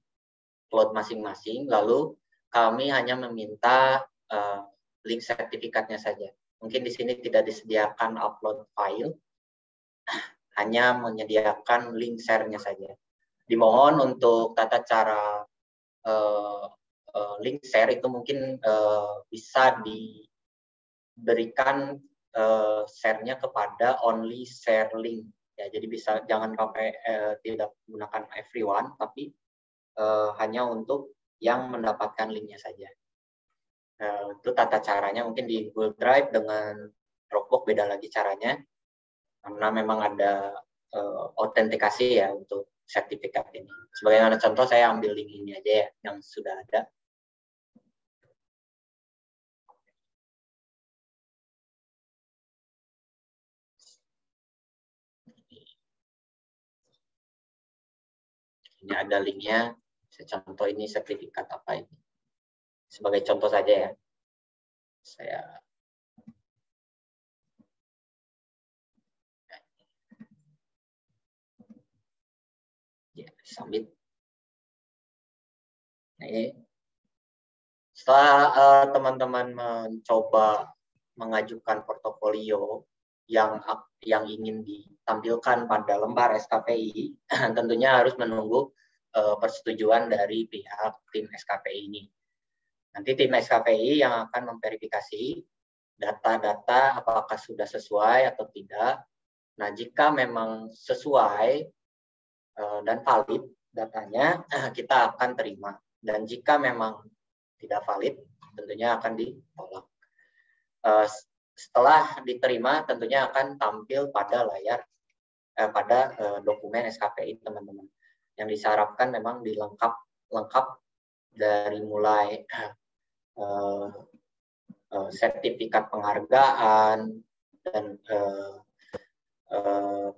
lalu kami hanya meminta link sertifikatnya saja. Mungkin di sini tidak disediakan upload file, hanya menyediakan link share-nya saja. Dimohon untuk tata cara link share itu mungkin bisa diberikan share-nya kepada only share link. Ya, jadi jangan sampai tidak menggunakan everyone, tapi hanya untuk yang mendapatkan linknya saja. Itu tata caranya. Mungkin di Google Drive dengan Dropbox beda lagi caranya, karena memang ada autentikasi ya untuk sertifikat ini. Sebagai contoh saya ambil link ini aja ya, yang sudah ada. Ini ada linknya. Saya contoh ini sertifikat apa ini. Sebagai contoh saja ya. Saya ya, submit. Nah, ini setelah teman-teman mencoba mengajukan portofolio yang ingin ditampilkan pada lembar SKPI, tentunya harus menunggu persetujuan dari pihak tim SKPI ini. Nanti tim SKPI yang akan memverifikasi data-data apakah sudah sesuai atau tidak. Nah, jika memang sesuai dan valid datanya, kita akan terima. Dan jika memang tidak valid, tentunya akan ditolak. Setelah diterima, tentunya akan tampil pada layar, pada dokumen SKPI teman-teman. Yang disyaratkan memang lengkap dari mulai sertifikat penghargaan dan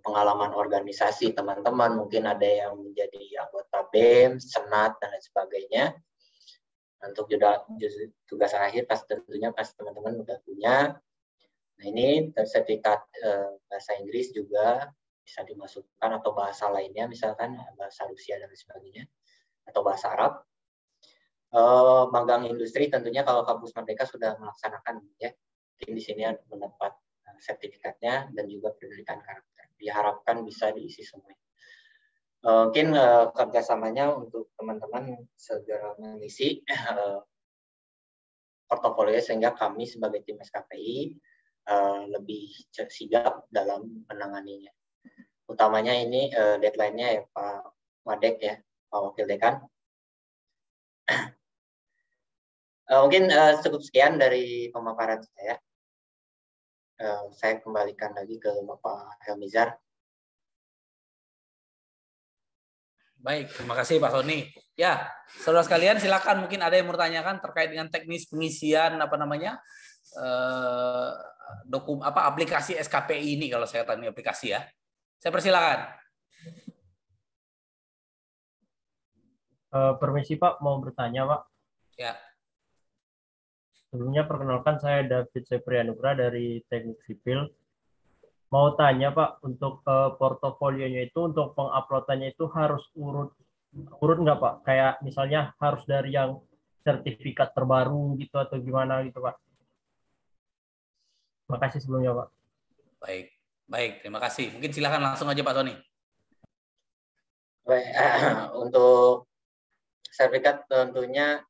pengalaman organisasi teman-teman, mungkin ada yang menjadi anggota BEM, Senat dan lain sebagainya. Untuk tugas akhir tentunya teman-teman sudah punya. Nah, ini sertifikat bahasa Inggris juga bisa dimasukkan, atau bahasa lainnya, misalkan bahasa Rusia dan sebagainya, atau bahasa Arab. Magang industri tentunya kalau Kampus Merdeka sudah melaksanakan ya. Mungkin di sini mendapat sertifikatnya dan juga pendidikan karakter. Diharapkan bisa diisi semua. Mungkin kerjasamanya untuk teman-teman segera mengisi portofolio sehingga kami sebagai tim SKPI lebih sigap dalam menanganinya. Utamanya ini deadline-nya ya Pak Wadek ya, Pak Wakil Dekan. Mungkin cukup sekian dari pemaparan saya. Saya kembalikan lagi ke Bapak Helmizar. Baik, terima kasih Pak Sony. Ya, saudara sekalian silakan, mungkin ada yang mau tanyakan terkait dengan teknis pengisian aplikasi SKPI ini, kalau saya tanya aplikasi ya. Saya persilakan. Permisi Pak, mau bertanya Pak. Ya. Sebelumnya perkenalkan, saya David Seprianugra dari Teknik Sipil. Mau tanya Pak, untuk portofolionya itu, untuk penguploadannya itu harus urut nggak Pak? Kayak misalnya harus dari yang sertifikat terbaru gitu atau gimana gitu Pak? Makasih sebelumnya Pak. Baik, terima kasih. Mungkin silakan langsung aja Pak Sony. Baik, untuk sertifikat tentunya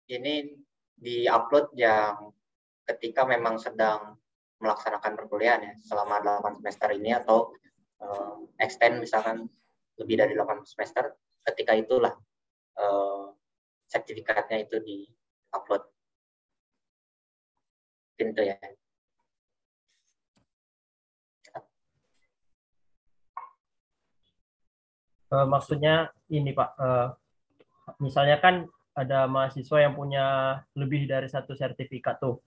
ini diupload yang ketika memang sedang melaksanakan perkuliahan ya, selama 8 semester ini atau extend misalkan lebih dari 8 semester, ketika itulah sertifikatnya itu di-upload. Itu ya. Maksudnya ini Pak, misalnya kan ada mahasiswa yang punya lebih dari 1 sertifikat tuh.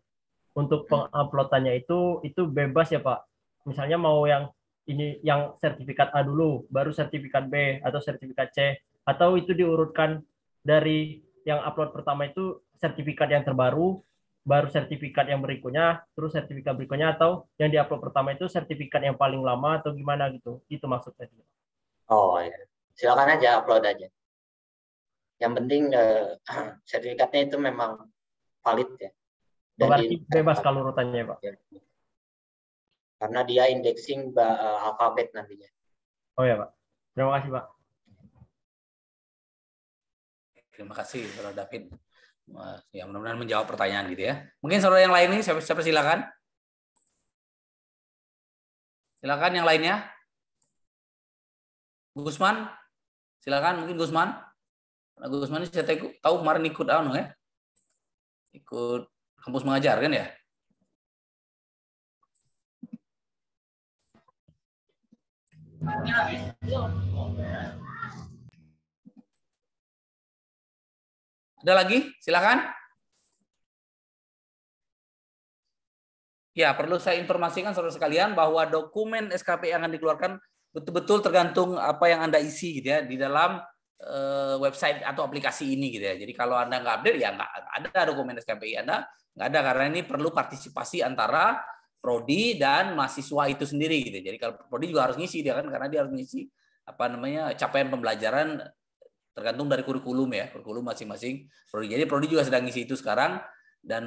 Untuk penguploadannya itu bebas ya Pak. Misalnya mau yang ini yang sertifikat A dulu, baru sertifikat B atau sertifikat C, atau itu diurutkan dari yang upload pertama itu sertifikat yang terbaru, baru sertifikat yang berikutnya, terus sertifikat berikutnya, atau yang diupload pertama itu sertifikat yang paling lama atau gimana gitu. Itu maksudnya. Oh ya, silakan aja upload aja. Yang penting sertifikatnya itu memang valid ya. Dan berarti bebas kalau urutannya Pak. Ya. Karena dia indexing alfabet nantinya. Oh ya Pak. Terima kasih Pak. Terima kasih Saudara David. Ya, mudah-mudahan menjawab pertanyaan gitu ya. Mungkin saudara yang lain ini saya persilakan. Silakan yang lainnya. Gusman, silakan mungkin Gusman. Gusman ini saya tahu kemarin ikut ya. Ikut kampus mengajar kan ya? Ada lagi? Silakan. Ya, perlu saya informasikan saudara sekalian bahwa dokumen SKPI yang akan dikeluarkan betul-betul tergantung apa yang Anda isi gitu ya di dalam website atau aplikasi ini gitu ya. Jadi kalau Anda nggak update ya nggak ada dokumen SKPI Anda, nggak ada, karena ini perlu partisipasi antara prodi dan mahasiswa itu sendiri gitu. Jadi kalau prodi juga harus ngisi dia kan, karena dia harus ngisi capaian pembelajaran tergantung dari kurikulum ya, kurikulum masing-masing prodi. Jadi prodi juga sedang ngisi itu sekarang, dan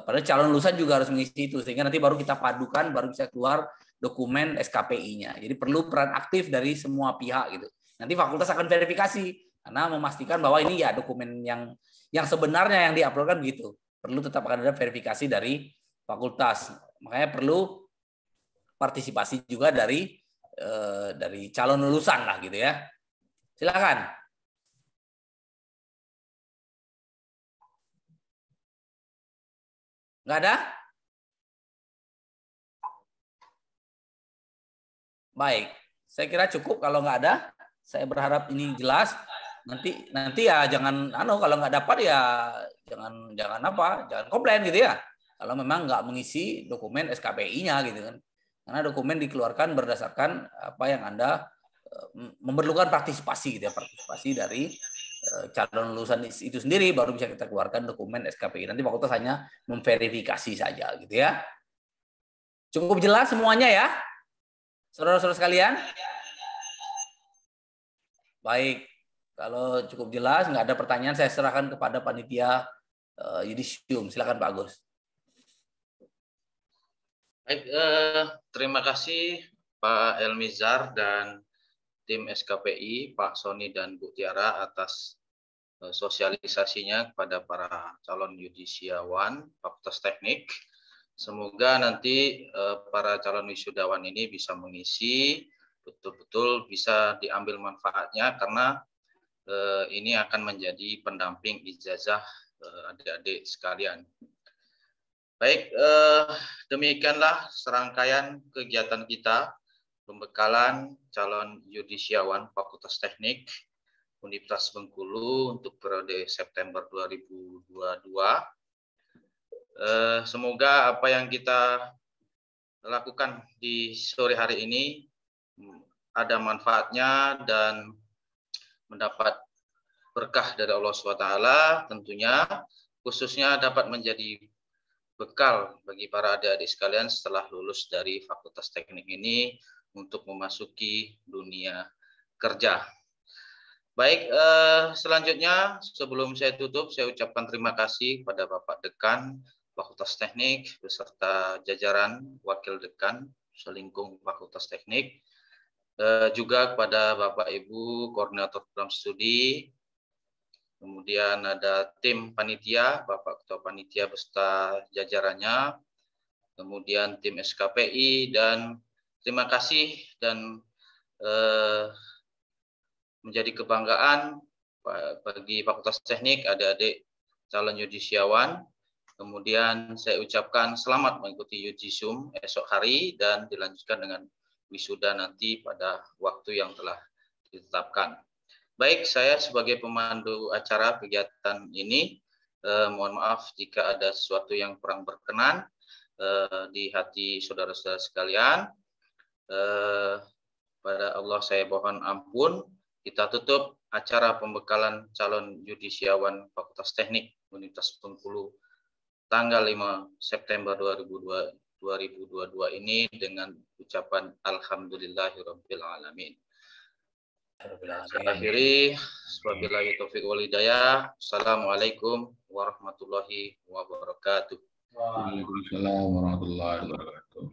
pada calon lulusan juga harus mengisi itu, sehingga nanti baru kita padukan, baru bisa keluar dokumen SKPI-nya. Jadi perlu peran aktif dari semua pihak gitu. Nanti fakultas akan verifikasi karena memastikan bahwa ini ya dokumen yang sebenarnya yang diuploadkan begitu. Perlu tetap akan ada verifikasi dari fakultas. Makanya perlu partisipasi juga dari calon lulusan lah gitu ya. Silakan. Nggak ada? Baik, saya kira cukup kalau nggak ada. Saya berharap ini jelas. Nanti ya jangan kalau nggak dapat ya jangan komplain gitu ya. Kalau memang nggak mengisi dokumen SKPI-nya gitu kan. Karena dokumen dikeluarkan berdasarkan apa yang Anda memerlukan partisipasi gitu ya, partisipasi dari calon lulusan itu sendiri, baru bisa kita keluarkan dokumen SKPI. Nanti fakultas hanya memverifikasi saja gitu ya. Cukup jelas semuanya ya, saudara-saudara sekalian? Baik, kalau cukup jelas, nggak ada pertanyaan, saya serahkan kepada panitia yudisium. Silakan Pak Agus. Baik, terima kasih Pak Elmizar dan tim SKPI, Pak Sony dan Bu Tiara atas sosialisasinya kepada para calon yudisiawan Fakultas Teknik. Semoga nanti para calon wisudawan ini bisa mengisi, betul-betul bisa diambil manfaatnya, karena ini akan menjadi pendamping ijazah adik-adik sekalian. Baik, demikianlah serangkaian kegiatan kita, pembekalan calon yudisiawan Fakultas Teknik Universitas Bengkulu untuk periode September 2022. Semoga apa yang kita lakukan di sore hari ini ada manfaatnya dan mendapat berkah dari Allah SWT tentunya, khususnya dapat menjadi bekal bagi para adik-adik sekalian setelah lulus dari Fakultas Teknik ini untuk memasuki dunia kerja. Baik, selanjutnya sebelum saya tutup, saya ucapkan terima kasih kepada Bapak Dekan Fakultas Teknik beserta jajaran Wakil Dekan selingkung Fakultas Teknik, juga kepada Bapak Ibu Koordinator Program Studi, kemudian ada tim panitia, Bapak Ketua Panitia beserta jajarannya, kemudian tim SKPI, dan terima kasih dan menjadi kebanggaan bagi Fakultas Teknik, adik-adik calon yudisiawan. Kemudian saya ucapkan selamat mengikuti yudisium esok hari dan dilanjutkan dengan wisuda nanti pada waktu yang telah ditetapkan. Baik, saya sebagai pemandu acara kegiatan ini, mohon maaf jika ada sesuatu yang kurang berkenan di hati saudara-saudara sekalian. Pada Allah saya mohon ampun. Kita tutup acara pembekalan calon yudisiawan Fakultas Teknik Universitas Bengkulu tanggal 5 September 2022 ini dengan ucapan Alhamdulillahirabbil alamin. Saya akhiri, wabillahi taufiq wal hidayah. Assalamualaikum warahmatullahi wabarakatuh. Waalaikumsalam warahmatullahi wabarakatuh.